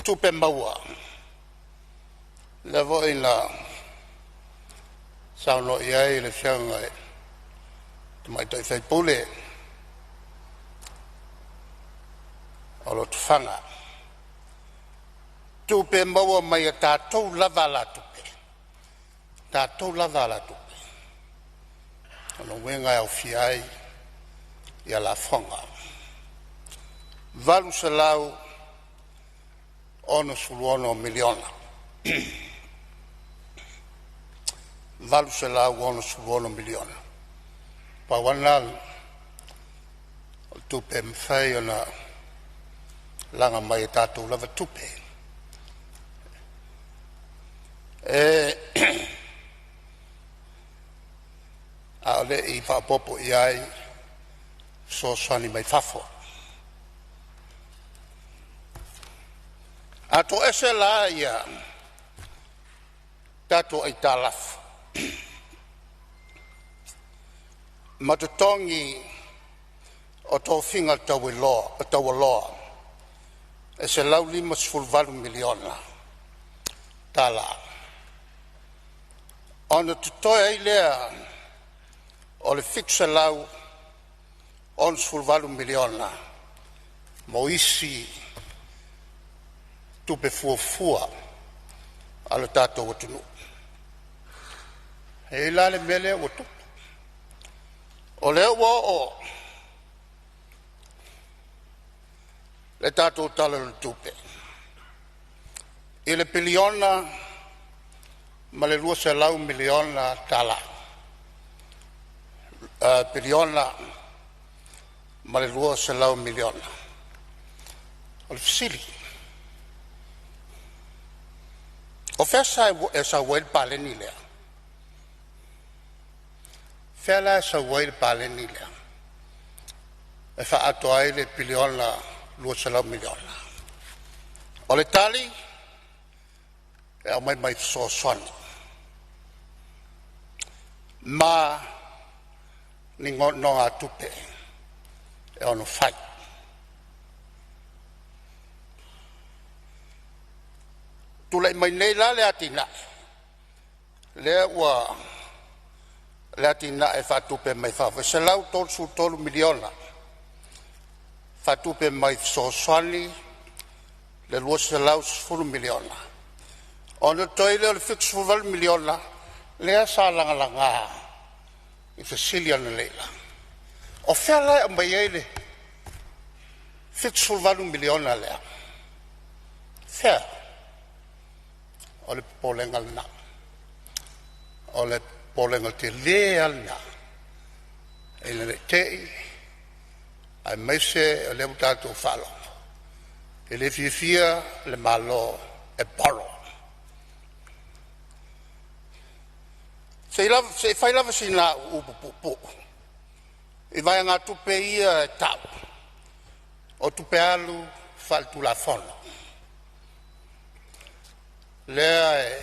B: tupe maua le voi la sauno iai le fianga e mai tai fai pule o lo tufanga tupe maua mai a tatou lava la tupe tatou lava la tupe ono wenga au fiai ia la fonga valu se lau ono suluono miliona valu se lau ono suluono miliona pa wana tupe mwhai ona langa mai tatou lava tupe a ole i whapopo iai so swani mai fafo a to ese la ia tato ai talaf
E: matutongi o tō whinga tawa loa, e se lau 5.4 miliona tala. Ona tutoe ai lea o le fixa lau 11.4 miliona mo isi tupe fuafua ala tātou atunu. E la le mele o tupu. O leo o le tātou tala le tupe. I le piliona ma le 2 miliona tala. Piliona ma le 2 miliona. O le fisili. O fesa e sa wel Palemene lea. Fela e sa wel Palemene lea. E fa ato ai le piliona 2 miliona. O le tali e au mai so soni. Ma ni no a tupe e ono fai. Tula mai nei la le atina. Le ua le atina e fa tupe mai fa. Se lau tolu miliona. Fa tupe mai so soni le 2 miliona. Ono toile le fix 4 miliona. Le sa langa i fasili ana leila. O fela e mai ele fix 4 miliona lea. Fela. O le polengal na. O le polengal te leal na. E le tei. Ai meise o le utato falo. E le fia le malo e polo. Se fai lava sina upupupu. I vai ngā tupe ia e tau. O tupe alu faltu la fono. Lea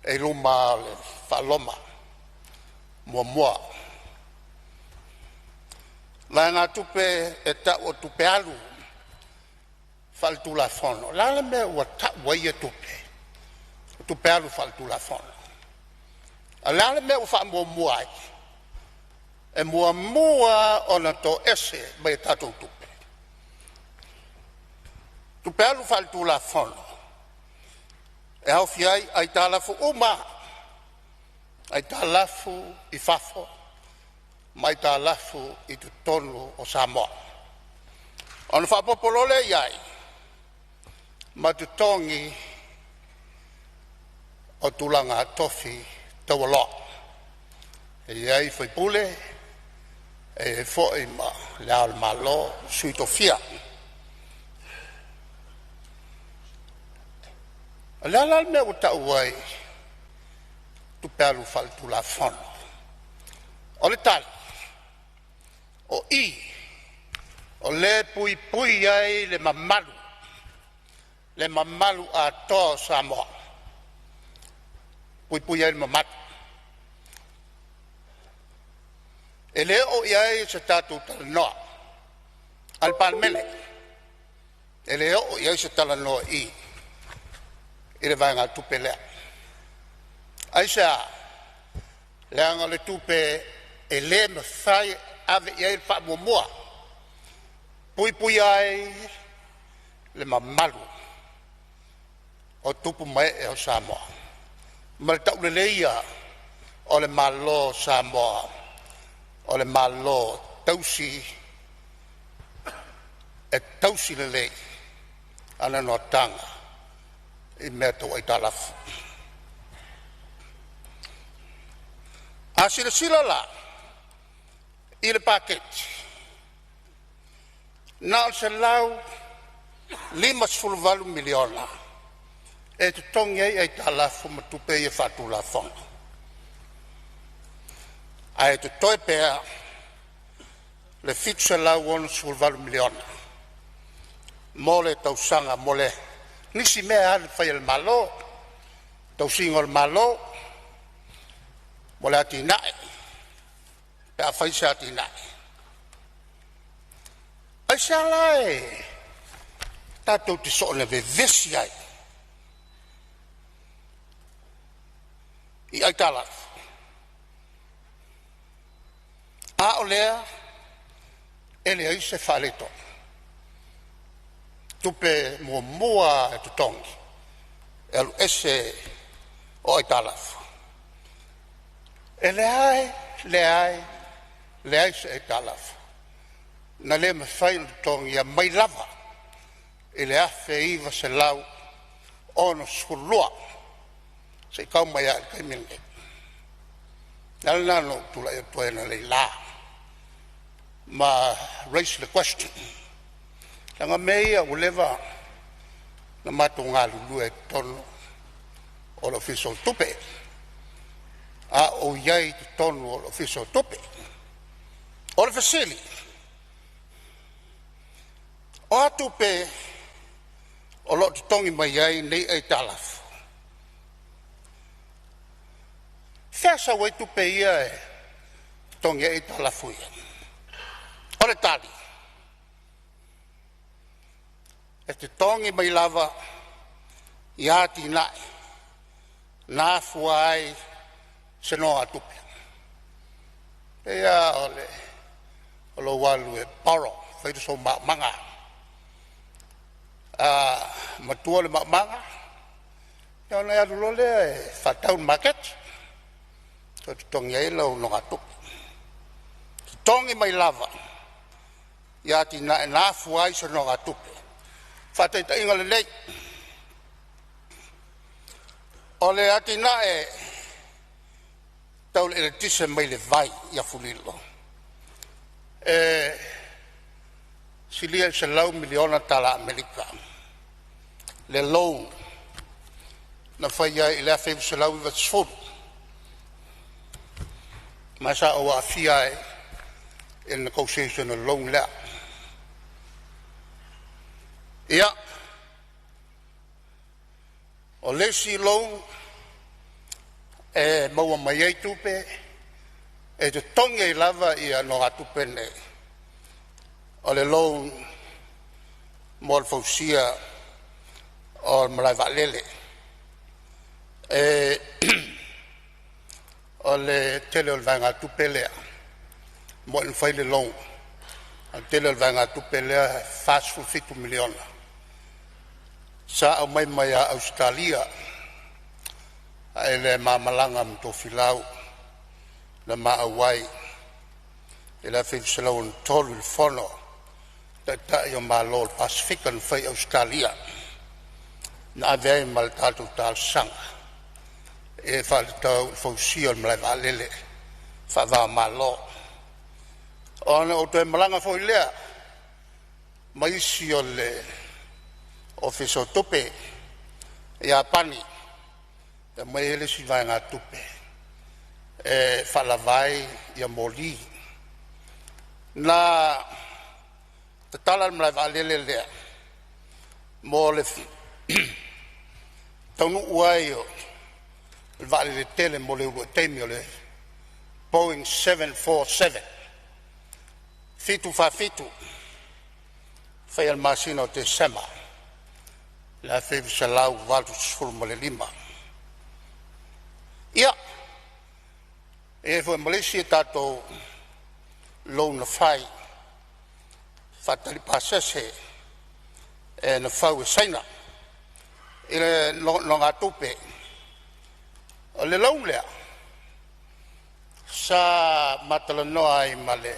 E: e luma le faloma. Mua. Vai ngā tupe e tau o tupe alu faltu la fono. Lale me ua tau wai e tupe. O tupe alu faltu la fono. Alale me ufa mua ai. E mua ona to ese mai tatou tupe. Tupe alu faltu la fono. E hau fiai ai talafu uma. Ai talafu I fafo. Mai talafu I tutonu o Samoa. Ona whapopolole iai. Matutongi o tulanga tofi tawa loa. E iai foi pule, e foi ma leal malo sui tofia. Leal me o tau ai, tu pelu faltu la fono. O le tali, o o le pui ai le mamalu a to Samoa. Pui ai le mamalu. E le o iai se tatu talanoa. Al Palemene. E le o iai se talanoa I le vai ngā tupe lea. Aisa, lea ngā le tupe e le me whai ave iai le wha mua. Pui ai le mamalu. O tupu mai e o Samoa. Ma le tau le leia o le malo Samoa. O le malo tausi e tausi le lei ana no tanga I mea tau ai talafu. A sila la I le paketi na se lau 5.4 miliona e te tongi ai talafu ma tupe I fatu la fono. Ai te toi pea le fixa lau 1.4 miliona. Mole tausanga mole. Nisi mea ane fai el malo. Tausingo el malo. Mole ati nae. pe a fai sa tina ai sa lai tatou te so le vesi ai I ai tala a o lea ele ai se faleto tupe mua e tutongi elu ese o ai tala le ai se ai tala na le me fai tutongi a mai lava ele afe iwa se lau ono skulua se kau mai a kai minge nalano tula e tuena le la ma raise the question langa mea uleva na matu ngā lulu e tono o lo fiso tupe a o iai tono o lo fiso tupe o lo fasili o a tupe o lo tongi mai iai nei e talaf Fesa wei tupe ia e tongi e talafu ia o le tali e te tongi mai lava ia ti nai na fuai se no a tupe ia o lo walu e paro fai so manga matua le manga ia na lo le fataun market so tongi e lo no a tupe tongi mai lava ia ti na fuai se no a tupe Fata ita inga le lei. O le ati na e tau le tise mai le vai ia fulilo. Silia se lau miliona tala Amerika. Le loan na faya i le afevu se lau iwa tsfuru. Masa o a fia e negotiation o loan lea. Ia, o lesi loan e maua mai ei tupe e te tongi e lava ia no a tupe nei. O le loan mo le fausia o le malai valele. O le tele o le vanga tupe lea mo le fai le loan. O tele o le vanga tupe lea fast food 5 miliona. Sa au mai mai a Australia ai le mamalanga mto filau le maawai e la fiselau on tolu il fono ta yo malo Pacifican fai Australia na ave mal tatu tal sang e fa tau fosio mla valele fa va malo ona o te malanga foi lea mai sio le Ofiso tupe ia pani e mai ele si vai ngā tupe e whalavai ia moli na te tala mlai valele lea mo le taunu uai o le valele tele mo le uru teimi o le Boeing 747 fitu fa fitu fai al masino te sema la fevi salau valtu sfulma le lima. Ia, e fo Malaysia tato lo na fai fatali pasese e na fau e saina ile no ngā tupe o le lau lea sa matalanoa ai male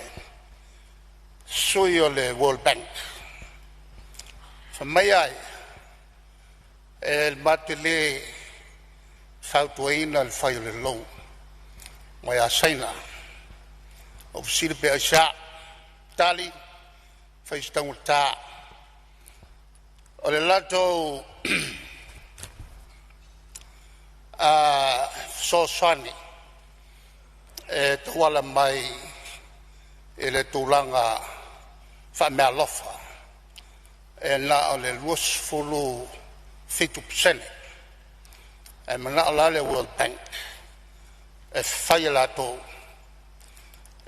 E: sui o le World Bank sa mai ai el matele sautuaina el fai le low mai a saina o sile pe aisa tali fai stanguta o le lato so sani e tuala mai ele tulanga fa me alofa e na o le luos fulu 50% e mana ala le World Bank e fai lato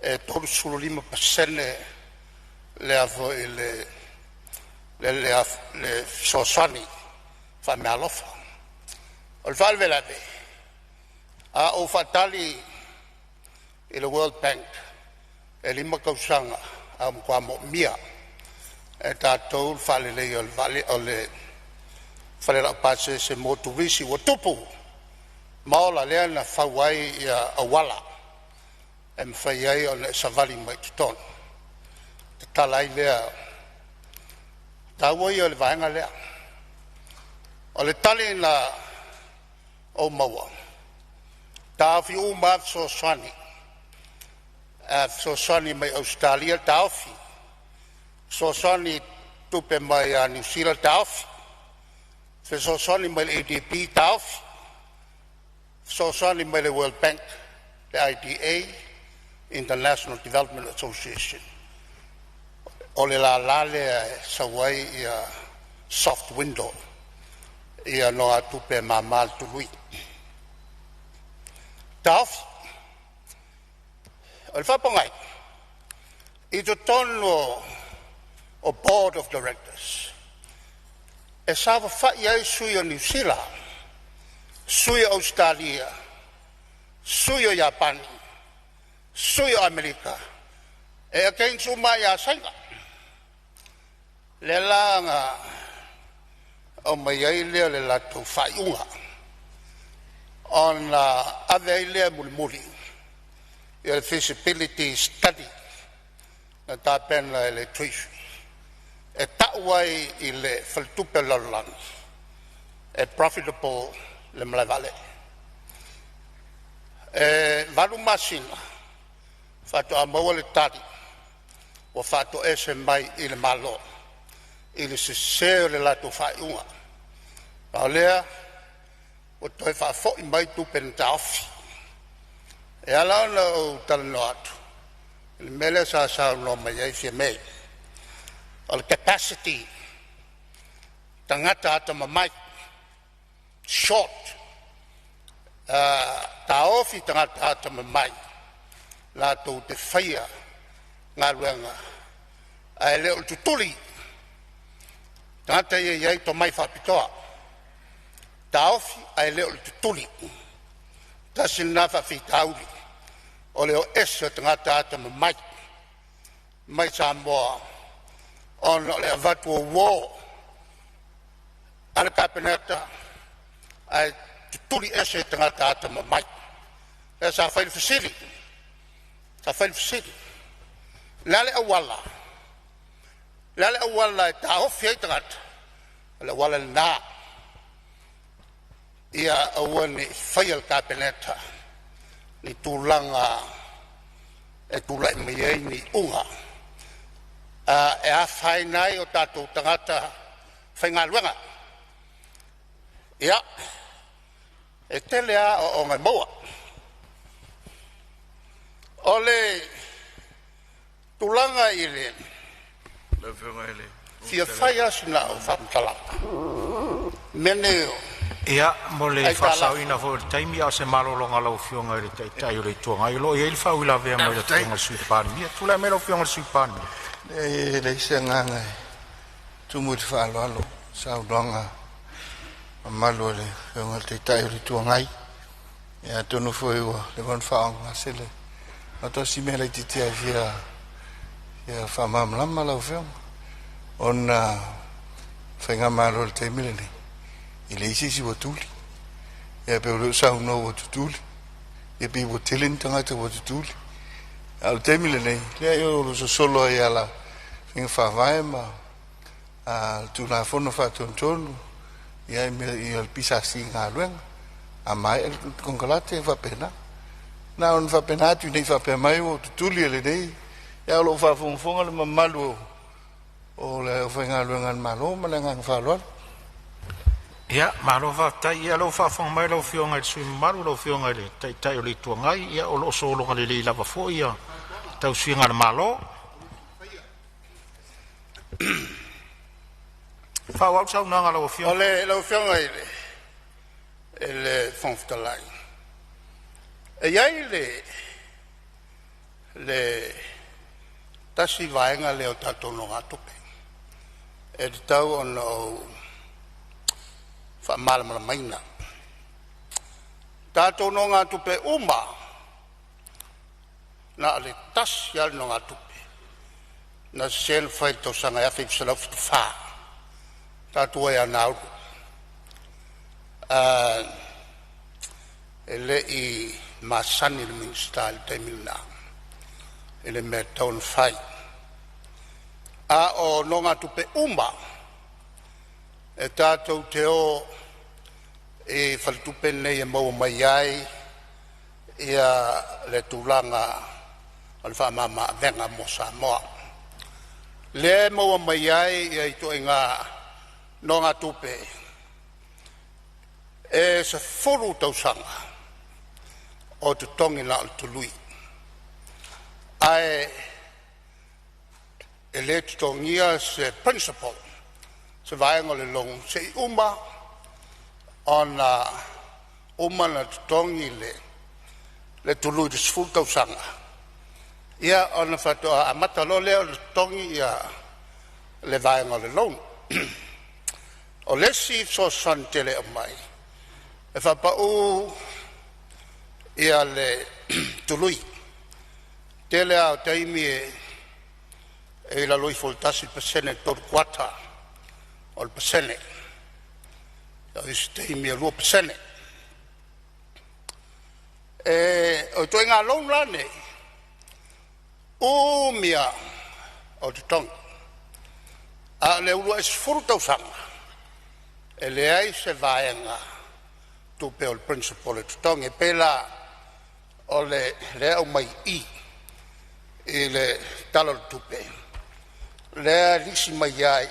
E: e tolu sulu 5% le avo le sosani fa me alofa o le fal vela be a o fatali i le World Bank e 5 kausanga a kwa mo mia e tatou fale le o vale o le fale la pase se motovisi o tupu maola lea na fawai ia awala e mwhai ai o le savali mai tuton te talai lea tawai o le vaenga lea o le tali na o maua tawhi u maaf so swani so swani mai Australia tawhi so swani tupe mai a New Zealand tawhi so swani mai ADP tawhi so swani mai le World Bank the IDA International Development Association o le la lale sawai ia soft window ia no atupe mamal tului tawhi o le whapongai i to tono o board of directors e sawa whai ai sui o New Zealand sui o Australia sui o Japani sui o Amerika e a kein suma ia sainga le langa o mai ai lea le latu whai unga on ave ai lea mulimuli i feasibility study na tāpena le tuisu e tauai i le whaltupe lalang e profitable le malai vale e valu masina whato a maua le tari o whato ese mai i le malo i le seseo le lato whaiunga pao lea o toi whafo i mai tupe na taofi e ala ona o talano atu le mele sa no mai ai fia mei o le capacity tangata ata mamai short taofi tangata ata mamai la tau te whaia ngā ruanga ai leo tutuli tangata iai to mai whapitoa taofi ai leo tutuli tasi na whawhitauri o leo ese tangata ata mamai mai Samoa on le avatu o wō ala kapeneta ai tutuli ese tangata ata mamai e sa whail fasiri sa whail fasiri lale awala e taofi ai tangata le awala na ia awane whail kapeneta ni tūlanga e tūlai mai ai ni unga e a whainai o tātou tangata whainga luenga ia e tele a o ngai maua o le tūlanga i le fia whai asina o whamtalanga meneo
A: ia mo le whasauina fo le taimi a se malolonga lau fionga i le taitai o le tuanga i lo i le whauila vea mai le tuanga suipani mia tula me lau fionga suipani
F: le se nganga tumu te whaaloalo saulonga malu le fionga le taitai o le tuanga i ia tonu fo iwa le wan whaonga sele o to si me le titia via whamamlama lau fionga ona whainga malo le taimi le i le isi wa tuli e pe o sa no wa tuli e pe o telen tanga te wa tuli al temi le nei le yo lo solo ia la fin fa vai ma al tu la fono fa ton ia me il pisa singa luen a mai con calate va pena na on va pena tu nei fa pe mai o tuli le nei ia lo fa fonga le malu o le fa luen al malo ma le ngang fa lo
A: ia malova tai ia lo fa fong mai lo fionga i sui maru lo fionga i tai o le tuangai ia o lo solonga le lava fo ia tau suinga le malo fa wau sau nanga lo fionga
E: ole lo fionga i le fonftalai e iai le tasi vaenga leo tātou no ngā tupe. E te tau ono whamala maina. Tātou no ngā tupe uma na le tasi al no ngā tupe. Na sen whai tau sanga e awhi pisa lau fitu wha. Tātou e anauru. E le I masani le minsta le taimina. E le mea taun whai. A o no ngā tupe uma. E tātou te o e whalitupe nei e maua mai ai. Ia le tūlanga o le whamama venga mo Samoa. Le maua mai ai ia I toi ngā no ngā tupe. E se furu tausanga o te tongi na o tului. Ai e le tongia se principle se vaenga le long se uma ona uma na tongi le tului de sful tausanga. Ia ona fatoa amata lo leo le tongi ia le vaenga le long. O le si so san tele o mai. E whapau ia le tului. Tele au taimi e la loi foltasi pasene tor kuata o le pasene. Ia isi taimi e lua pasene. E o toi ngā long lane o mia o te tongi. A le ulua isi furu tausanga. E le ai se vaenga tupe o le principle e tutongi. E pela o le au mai I le talo le tupe. Le lisi mai ai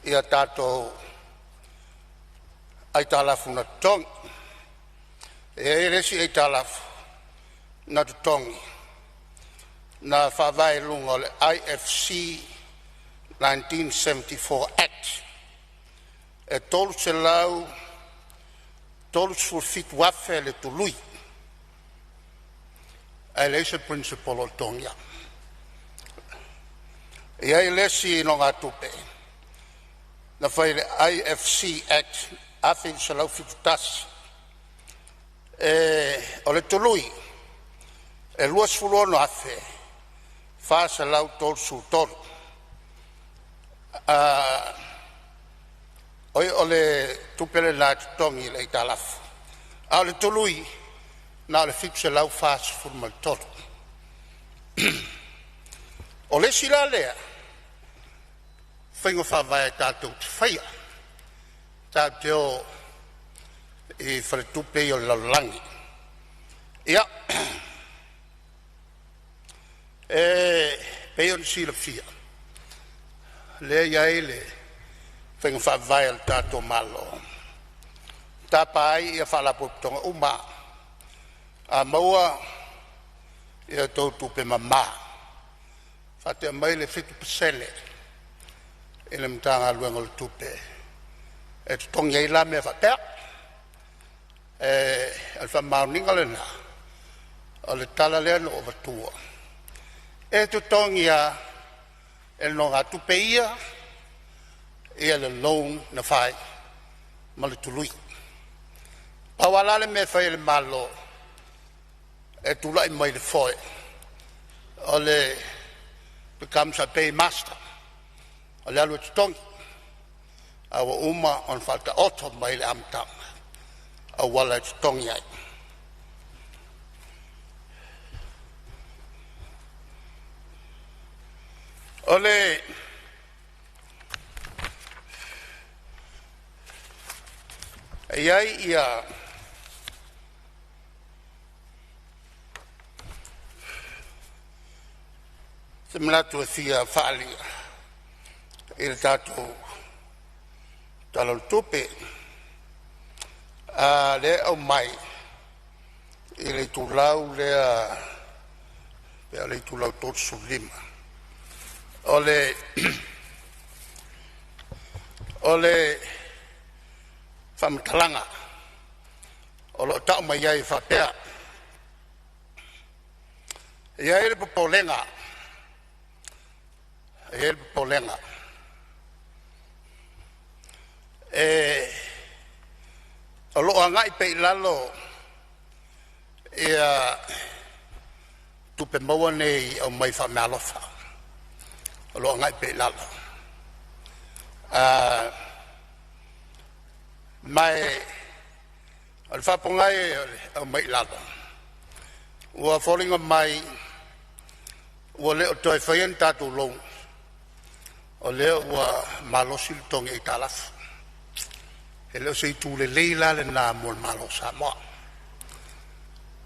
E: ia tātou ai tālafu na tutongi. E resi ai tālafu na tutongi. Na whawai lunga le IFC 1974 Act. E tolu se lau, tolu se fit wafe le tului. E leise principle o tongia. E ai lesi no ngā tupe. Na whai le IFC Act, afi se lau fit tasi. E o le tului, e lua sfulono afe, wha se lau tolu su tolu. Oi o le tupele la tongi le italafu. A le tului na le fixe lau fas formal tot. O le sila lea. Whaingo whawai tātou te whaia. Tātou I whare tupe I o laulangi. Ia. Peo ni sila fia. Le iai le whainga whawai al tātou malo. Tāpai ia whalapotonga uma. A maua ia tau tupe mama. Whatea mai le fitu pasele. E le mtanga luenga le tupe. E tutongi ai la mea whatea. Al whamauninga le na. O le tala lea no o watua. E tutongi a e no ngā tupe ia. Ia le loan na whai. Ma le tului. Pawalale me whai le malo. E tulai mai le foe. O le becomes a paymaster. O le alu tutongi. Awa uma on falta oto mai le amtanga. A wala tutongi ai. O le iai ia se mlatu e fia whaalia I le tātou talo tupe le au mai I le tūlau lea pea le tūlau tōtsu lima o le whamatalanga o lo tau mai ai whapea ia ele popolenga o lo anga I pe lalo ia tupe maua nei o mai fa malofa o lo anga I pe lalo mai al fa pongai o mai lalo ua folinga mai ua leo toi whaien tātou long o leo ua malosi le tongi I tālafu e leo sei tū le leila le nā mua le malo Samoa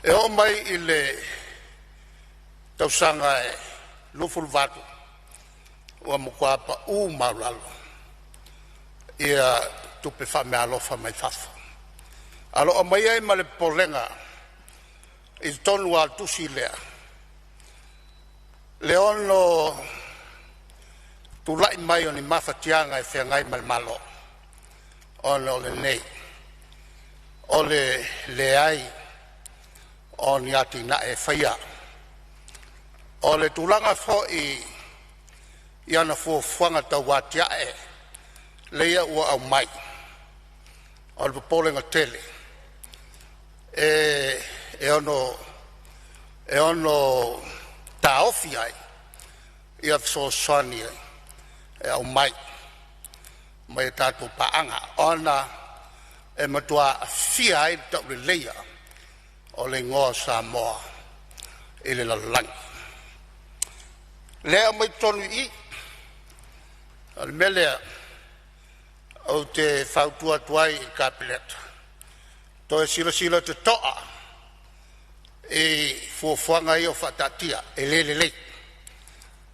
E: e o mai I le tausanga e luful vatu ua mukuapa malalo ia tupe wha mea alofa mai fafa alo o mai ai ma le polenga I tonu al tusi lea Leono tu lai mai o ni mawhatianga e whengai mal malo ono le nei o le ai o ni ati na e whaia o le tulanga fo I ana fuanga tau watia e leia ua au mai o le polenga tele e ono ta ofi ai ia so soni e au mai tatu paanga ona e matua fia ai tau le leia o le ngoa Samoa I le lalangi lea mai tonu I al melea o te whautua tuai I kapileta to e sila te toa e fuafuanga I o whatatia e lelelei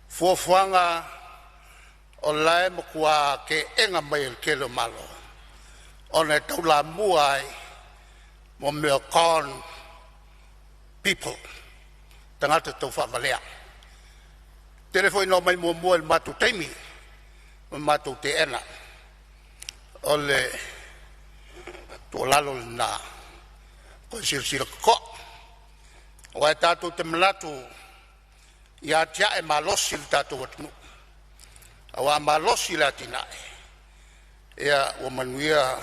E: fuafuanga o lae makua ke enga mai el kelo malo o ne taula muai mo mea con people tangata tau whamalea telefoi no mai mua el matu teimi matu te ena o le tu lalo na ko sir ko o e tatu te malatu ia tia e malosi le tatu watunu awa malosi la tinae ia o manuia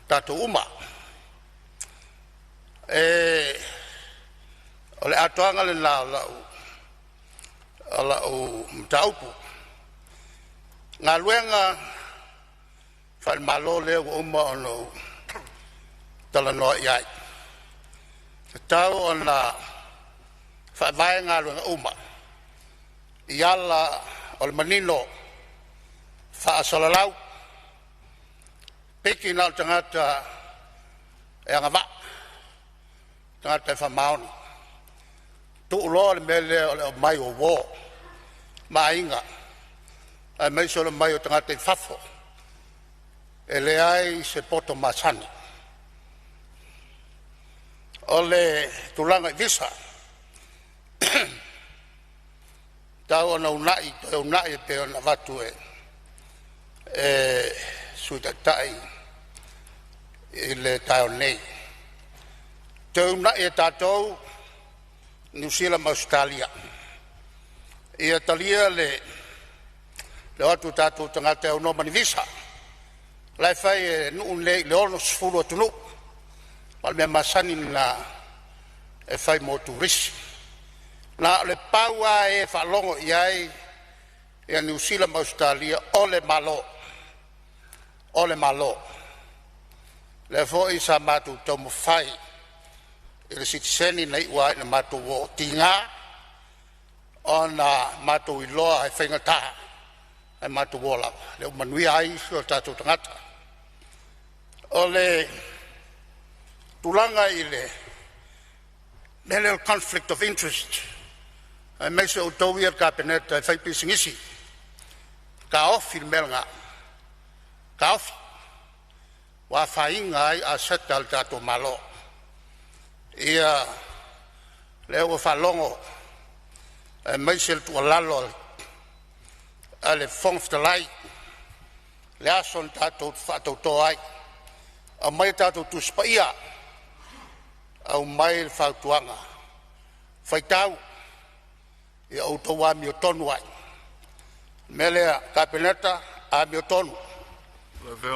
E: tatu uma o le atoanga le la o mtaupu ngā luenga whai malo le o uma o no tala noa iai tau o na whai vai ngā luenga uma I ala o le manino wha asalalau peki nā o tangata e anga wa tangata e wha maoni tu uloa le mele o le mai o wō ma inga ai mai so le mai o tangata I whafo e le ai se poto masani o le tulanga I visa tau ona unai te ona watu e suitatai I le tau nei te unai e tātou New Zealand Australia ia talia le watu tātou tangata e unomani visa lai fai e nuu le ono sifuru atunu mal mea masani na e fai mo turisi na le paua e whalongo iai e New Zealand Australia ole malo le foi sa matu tomo fai I le sitiseni nei ua na matu o tinga ona matu iloa e whaingata e matu wola le manui ai o tatu tangata o le tulanga I le Mental conflict of interest e meise o tauia kapeneta e whaipisingisi ka ofi melga ka ofi wa whainga ai a setal tato malo ia leo o whalongo e meise tu lalo ale fonftalai le ason tato whato toai a mai tato tu spaia au mai whautuanga whaitau i au toa mi o tonu ai. Melea kapeneta a mi o tonu.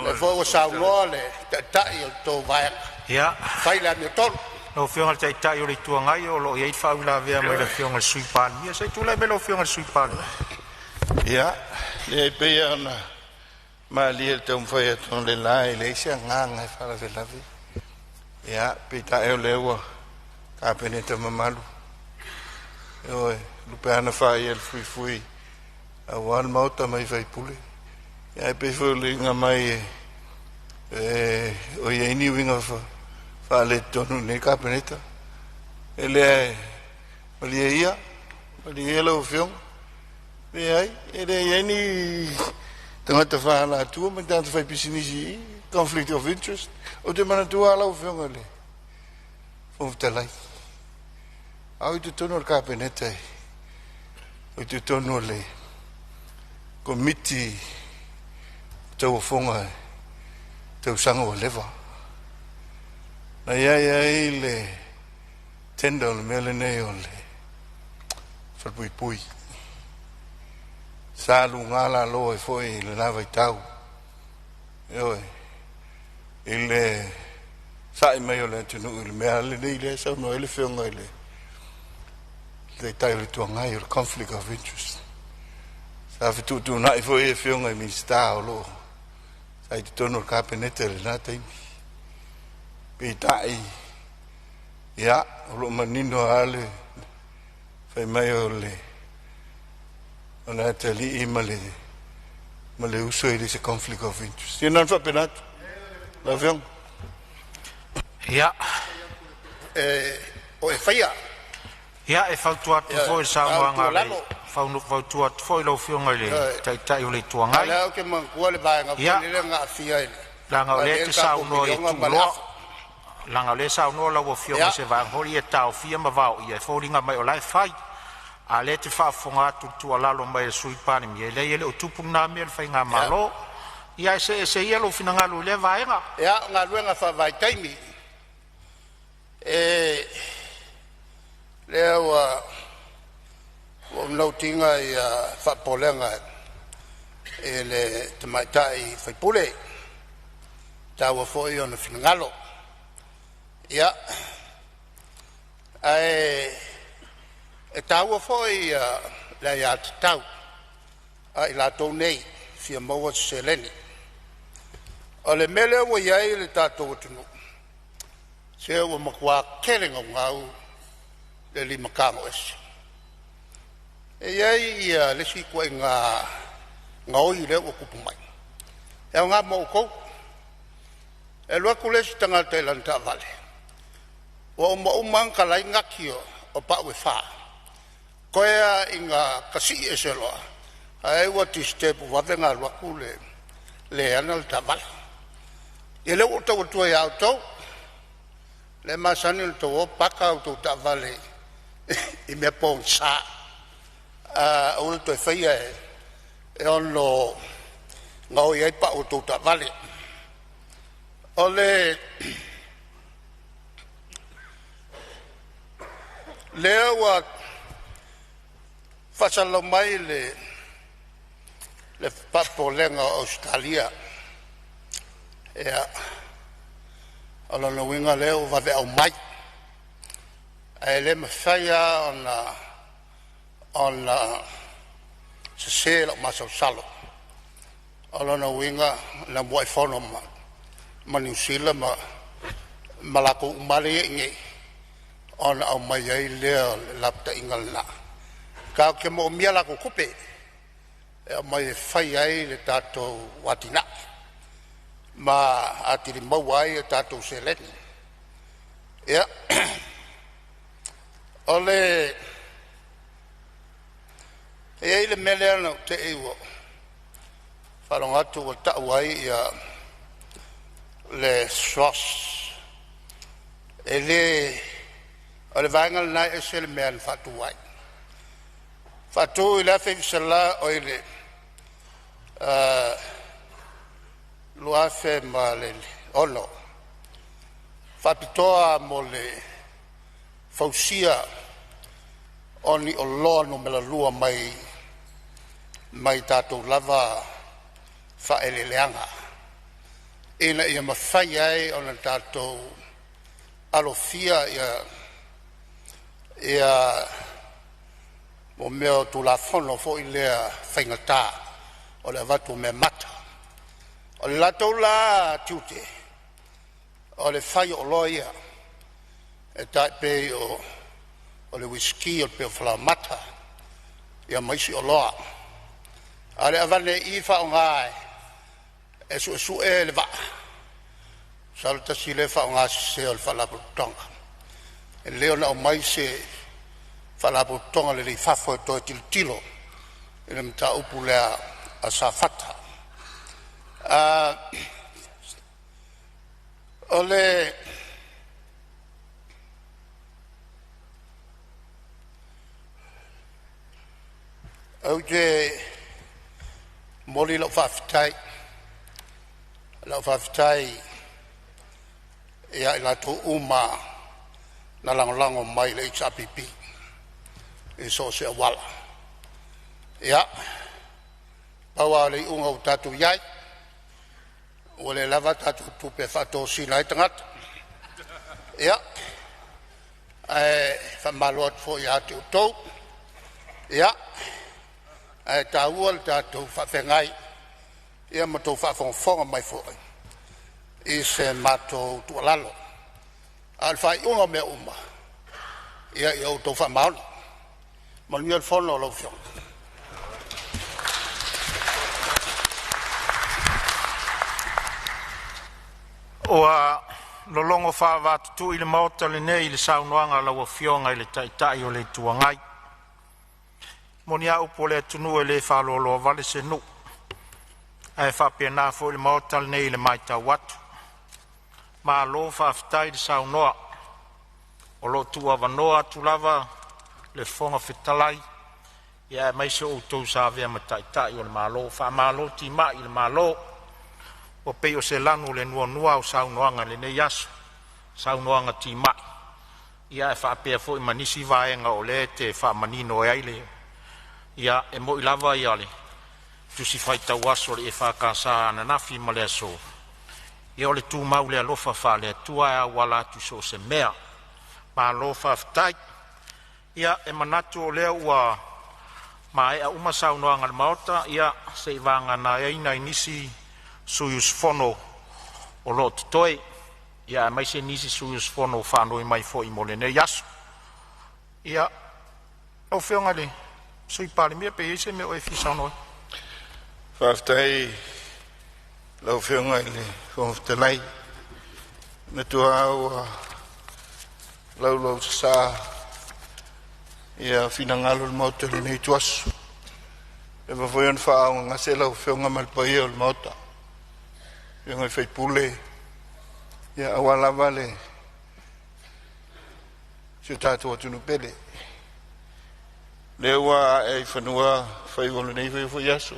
E: Le fo o sa noa le tai o tō vai.
A: Ia.
E: Fai la mi o tonu.
A: Lo whionga te tai o le tuangai o lo iei whaula vea mai le whionga suipani. Ia sei tūlai me lo whionga suipani.
F: Ia, le pea ona ma lia te umwhai aton le lai le isia nganga e whara lavi. Ia, pita eo le ua ka peneta mamalu. Oi, lupe ana whai el fui a wan mauta mai whai pule. Ia, pe whulinga mai o iei ni winga wha le tonu ne ka peneta. E le malia ia, malia lau whionga. Ai, e ni tangata whaala atua, ma tangata whai pisinisi, conflict of interest, o te mana tua ala o whionga le. Fumtalai. Au i te tono ka peneta e, o te tono le, komiti tau whonga e, tau sanga o lewa. Na iai le, tenda o le mele nei o le, whalpui pui. Salu ngala lo e foi le lava i tau. Oi. Ile sai mai o le tunu il mea le nei le sa no ele fionga ile. Le tai le tua ngai o conflict of interest. Sa fitu tu nai foi e fionga mi sta o lo. Sai ti tono ka penete le na tai. Pe tai. Ya, lo manino ale. Fai mai o le ona te li I male uso i se conflict of interest. Ia nan whapenat? La whiong?
A: Ia.
E: O e whaia?
A: Ia, e whautua tu fo i Samoa ngā rei. Whautua tu fo I lau whionga le, tai o le tuangai.
E: Alea o ke mangkua le vāenga pulile ngā fia ele.
A: Langa o le te saunoa I tūloa. Langa o le saunoa lau o whionga se vāngori e tau fia ma vau I e whauringa mai o lai whai. A le te whaafonga tu alalo mai e suipani mi e le ele o tupuna me le whainga malo. Ia se ielo finangalu le vaenga.
E: Ia, ngā ruenga whawai taimi. Lea o nautinga I whapolenga e le te maitai whaipule. Tau a fōi o na finangalo. Ia, e tau foi la ia tau ai la tau nei fia maua seleni o le mele o iai le tatou tunu se o makua kerenga ngau le lima kango esi e iai ia le si koe ngau I le o kupu mai e o ngā mau kou e lua kulesi tangata ilan ta vale o umang kalai ngakio o pa ue faa koea I ngā kasi e se loa. Ai ua ti stepu wate ngā luaku le ana le tamal. I le o tau atua I au tau. Le masani le tau o paka au tau tavale I mea pōng sā. O le toi whaia e ono ngau I aipa o tau tavale. O le ua Fasalo mai le papolenga Australia. Ea, ala na winga leo vave au mai. E le mawhaia ona se se la masau salo. Ala na winga na mwai whono ma New Zealand ma lako umare inge. Ona au mai ai leo le lapta ingal na. Ka ke mo mia la ko kupe e mai fai ai le tato watina ma atiri mau ai e tato seleni ya ole e le mele no te ewo falonga tu o ta wai ya le sos ele ole vangal na e sel men fatu wai fatu ila fe sala oile lua fe male ono fapitoa mole fausia oni o loa no mela lua mai tātou lava whaeleleanga. Ina ia mawhai ai o na tātou alofia ia mo mea tu la fono fo i lea whaingatā o le watu me mata. O le latou la tiute, o le whai o loa ia, e tai pe o le whisky o le peo whala mata, ia maisi o loa. A le avane i whao ngai, e su e le waa. Salta si le whao ngai se o le whalapu tonga. E leo na o mai se whalapu tonga le li whafo e toi tilo, e le mta upu lea a sa whata. O le au te mori lau whawhitai ia i lato uma na langolango mai le HRPP e so se wala ia paua le unga o tatu iai o le lava tatu tupe whato sina i tangata ia whamaloat fo i hati o tau ia ta ual tātou whawhengai ia matou whawhonga mai fōi i se matou tualalo al whai unga mea uma ia i au tau whamaona mani al whono lau whiong
A: Oa lolongo whaavatutu i le maota le nei i le saunoanga lau whionga i le taitai o le tuangai moni au po le tunu e le whalolo vale se nu. Ai whapia nā fo le maotal nei le mai tau watu. Ma lo whaftai le sau noa. O lo tua wanoa tu lava le whonga whetalai. Ia mai se o tau sa vea mataitai o le malo. Wha malo ti mai le malo. O pei o se lanu le nua nua o sau noanga le nei aso. Sau noanga ti mai. Ia e whapia fo i manisi vaenga o le te wha manino e aile. Ia e mo ilava ia le tusi fai tau aso le e whakasa ana nafi ma le aso. Ia o le tū mau le alofa wha le tua e awala tu so se mea. Ma alofa aftai. Ia e manatu o lea ua ma e a umasau noanga le maota. Ia se i vanga na eina inisi suyus fono o lo tutoi. Ia mai se nisi suyus fono whanoi mai fo i mole ne yaso. Ia o whionga le. Sui Palemene pe ese me o e fisa noi.
F: Whaftai lau whionga i le whomftalai. Na tua au lau sa ia finangalo le mauta le nei tuasu. E mawhoion whaau ngase lau whionga malpai o le mauta. Whionga i whaipule. Ia awalawa le si tātua tunu pele. Lewa e whanua whaivolo nei whaifo yaso.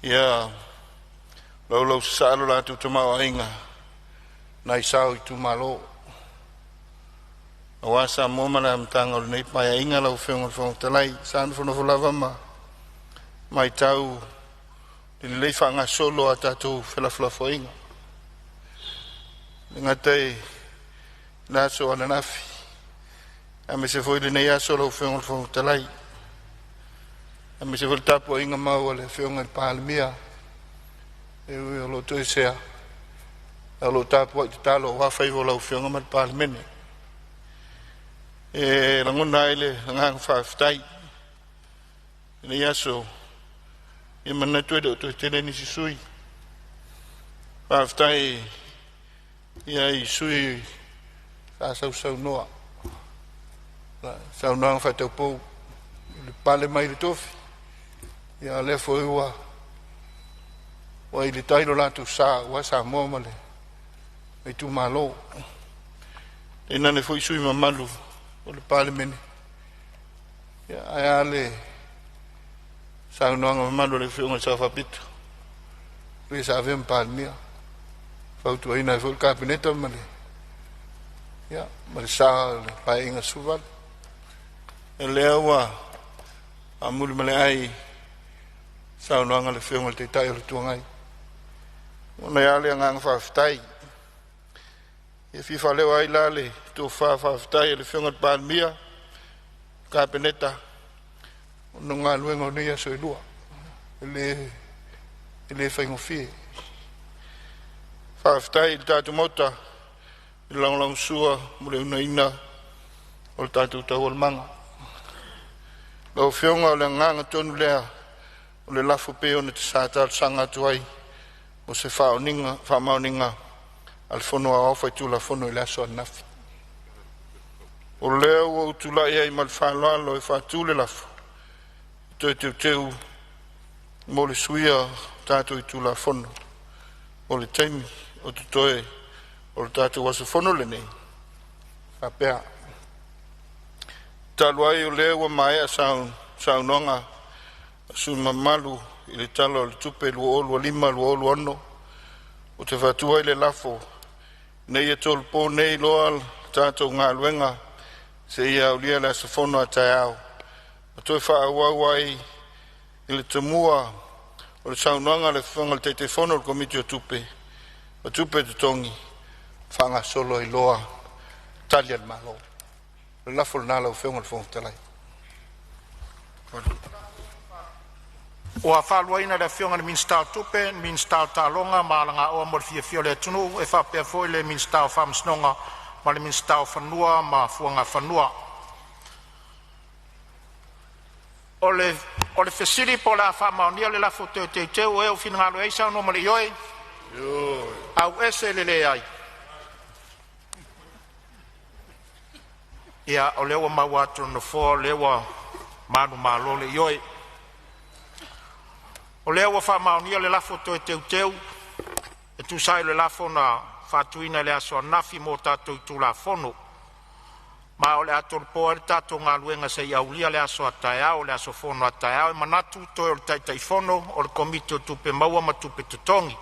F: Ia lau salo la tu tamau ainga nai sao i tu malo. Awa Samoa mana mtanga o nei pai ainga lau whionga whontalai saan whanawhalawa mai tau ni lei whanga solo a tātou whelawhalafo inga. Ngatai naso ananafi. A me se foi le nei aso lau whionga whontalai. A me se foi tapu inga mau le whionga le Palemene. E ui o lo toi sea. A lo tapu ai te talo whawhaivo lau whionga ma le Palemene. E rangona ele ngang whawhtai. Nei aso. E mana tue do toi tene ni si sui. Whawhtai. Ia i sui. Ka sau noa. Sau noa whaitau pou. Le pale mai le tofi. Ia le foi ua. Wa i le tailo latu sa. Wa Samoa male. Mai tu malo. E nane foi sui mamalu. O le Palemene. Ia aia le. Sau noa mamalu le whionga sa whapito. Le sa avem Palemene. Fautu aina e foi kabineta male. Ia, male sa le pae inga suval. e lea ua a muli male ai saunoanga le whionga le te tai o le tuangai. Ona ia le nganga whawhitai. E fifa leo ai la le tō whawhitai e le whionga le Palemene ka peneta ono ngā luenga o neia so ilua e le whaingofie. Whawhitai le tātu mota i lang sua mo le unaina o le tātu tau o le manga. Lau whionga o le nganga tonu lea o le lafo pe o ne te sātal sanga tuai o se whamaoninga al fono a ofa i tula fono i laso anafi. O leo o tula ia i mal whaloalo e whatule lafo. Toi teu mo le suia tātou i tula fono. O le taimi o tutoe o le tātou waso fono le nei. Apea. Taluai o leo o mai a saunonga su mamalu i le talo le tupe luolu lima luolu ono. O te whatua i le lafo. Nei e tolu po nei loa tātou ngā luenga se ia ulia le asafono a tai au. A toi whaauauai i le tamua o le saunoanga le whanga le te fono le komiti o tupe. O tupe te tongi whanga solo i loa talia le malo. Le lafo le nala o whenga le whongtalai.
A: O a whaluaina le whionga le minstau tupe, minstau talonga, maalanga o amor fia le tunu, e whapea foi le minstau whamsnonga, ma le minstau whanua, ma fuanga whanua. O le whesiri po la whamaunia le lafo teo e o whinangalo eisa no mali ioe, au ese le ai. Ia o lewa mawatu no fo, lewa manu malo le ioe. O lea ua whamaunia le lafo toe teu, e tu sai le lafo na whatuina le aso anafi mo tātou i tū la fono. Ma o le ato le poa le tātou ngā luenga se i aulia le aso ataiao, le aso fono ataiao, e manatu toe o le taitai fono, o le komite o tupe maua ma tupe tutongi.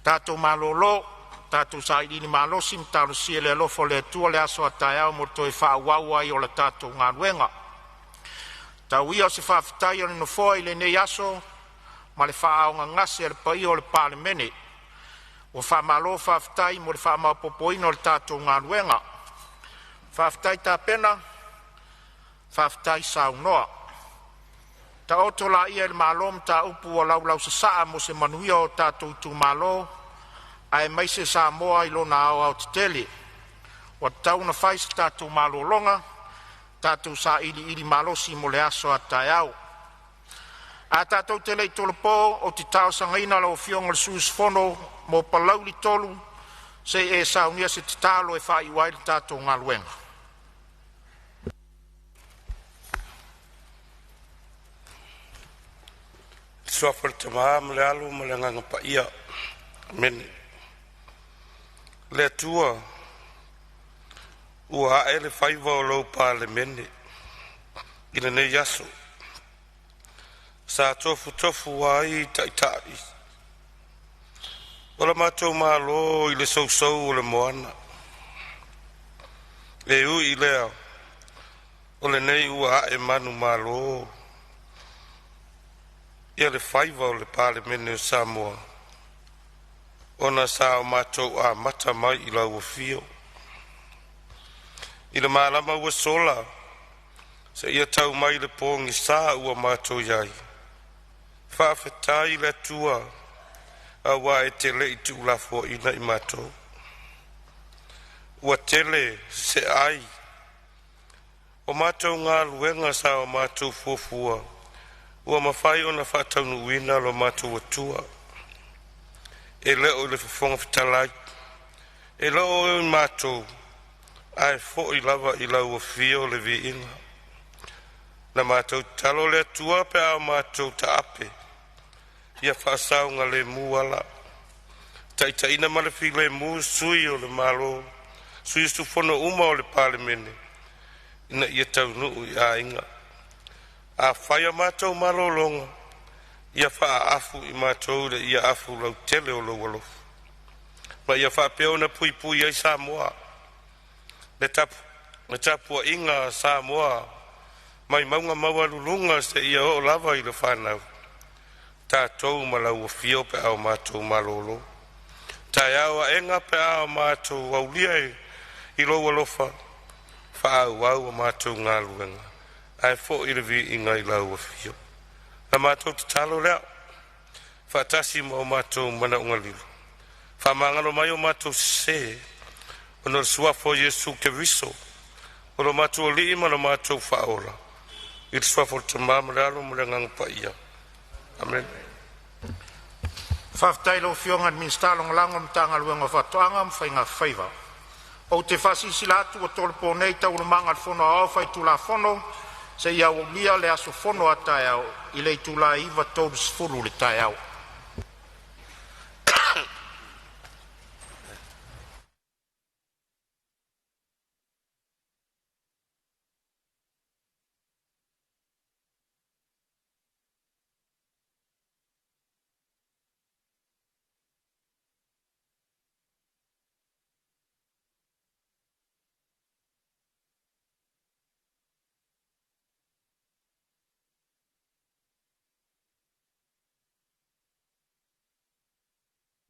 A: Tātou malolo, tātou sa ilini malosi, mtalo sie le alofo le atua le aso ataiao, mo toe whaauaua i o le tātou ngā luenga. Tau ia se whawhitai o le nofoa i le nei aso, ma le whaaonga ngase le pai o le Palemene. O whamalo whawhitai mo le whaamapopoina o le tātou ngā luenga. Whawhitai tā pena, whawhitai saunoa. Ta oto la ia le malom ta upu o laulau sa saa mo se manuia o tātou tu malo, ai mai se Samoa i lona au au tele. O tau na whai se tātou malo longa, tātou sa ili malosi mo le aso a tai au. A tātou te lei tolo pō o te tau sangaina lau whionga le sus fono mo palau li tolu se e saunia se te talo e whai wai le tātou ngā luenga.
G: Suafar te maa mo le alu mo le nganga pa ia mene. Le atua ua ae le whaiva o lau Palemene i le nei aso. Sa tofu ai tai. O la mātou mālo i le sousou o le moana. E ui lea o le nei ua ae manu mālo. Ia le whaiva o le Palemene o Samoa. Ona sa o mātou a mata mai i lau o fio. I le malama ua sola, se ia tau mai le pōngi sā ua mātou iai. Whawhetai le tua, a wā e tele i tu lafo ina i mātou. Ua tele se ai, o mātou ngā luenga sa o mātou fuafua, ua mawhai o na whātaunu uina lo mātou atua. E leo le whawhonga whitalai, e leo i mātou, ai fo i lava i lau o fio le vi inga. Na mātou talo le tua pe au mātou ta ape. Ia whaasaunga le muala. Taitaina malefi le mu sui o le malo. Sui sufono uma o le Palemene. Ina ia tau nuu i a inga. A whaia mātou malolonga. Ia wha afu i mātou le ia afu lau tele o lau alofu. Ma ia wha peo na pui ai Samoa. Le tapu a inga Samoa mai maunga maua lulunga se ia o lava i le whanau. Tātou malau fio pe au mātou malolo. Tai au a enga pe au mātou aulia i loa lofa. Whaau au a mātou ngā luenga. Ai fo i revi i ngai lau a fio. Na mātou te talo lea. Whaatasi ma o mātou mana unga lilo. Whamangalo mai o mātou se. Ono suafo Yesu ke viso. Ono mātou li ima no mātou whaola. I suafo te māma lealo mule ngangpa ia. Amen.
A: Whaftailo fionga minstalo nglango mtanga luenga whatoanga mwhainga whaiva. O te whasi silatu o tolpo nei tau rumanga fono au whai tula fono, se ia o lia le aso fono a tai au, i le tula iwa tolu sfuru le tai au.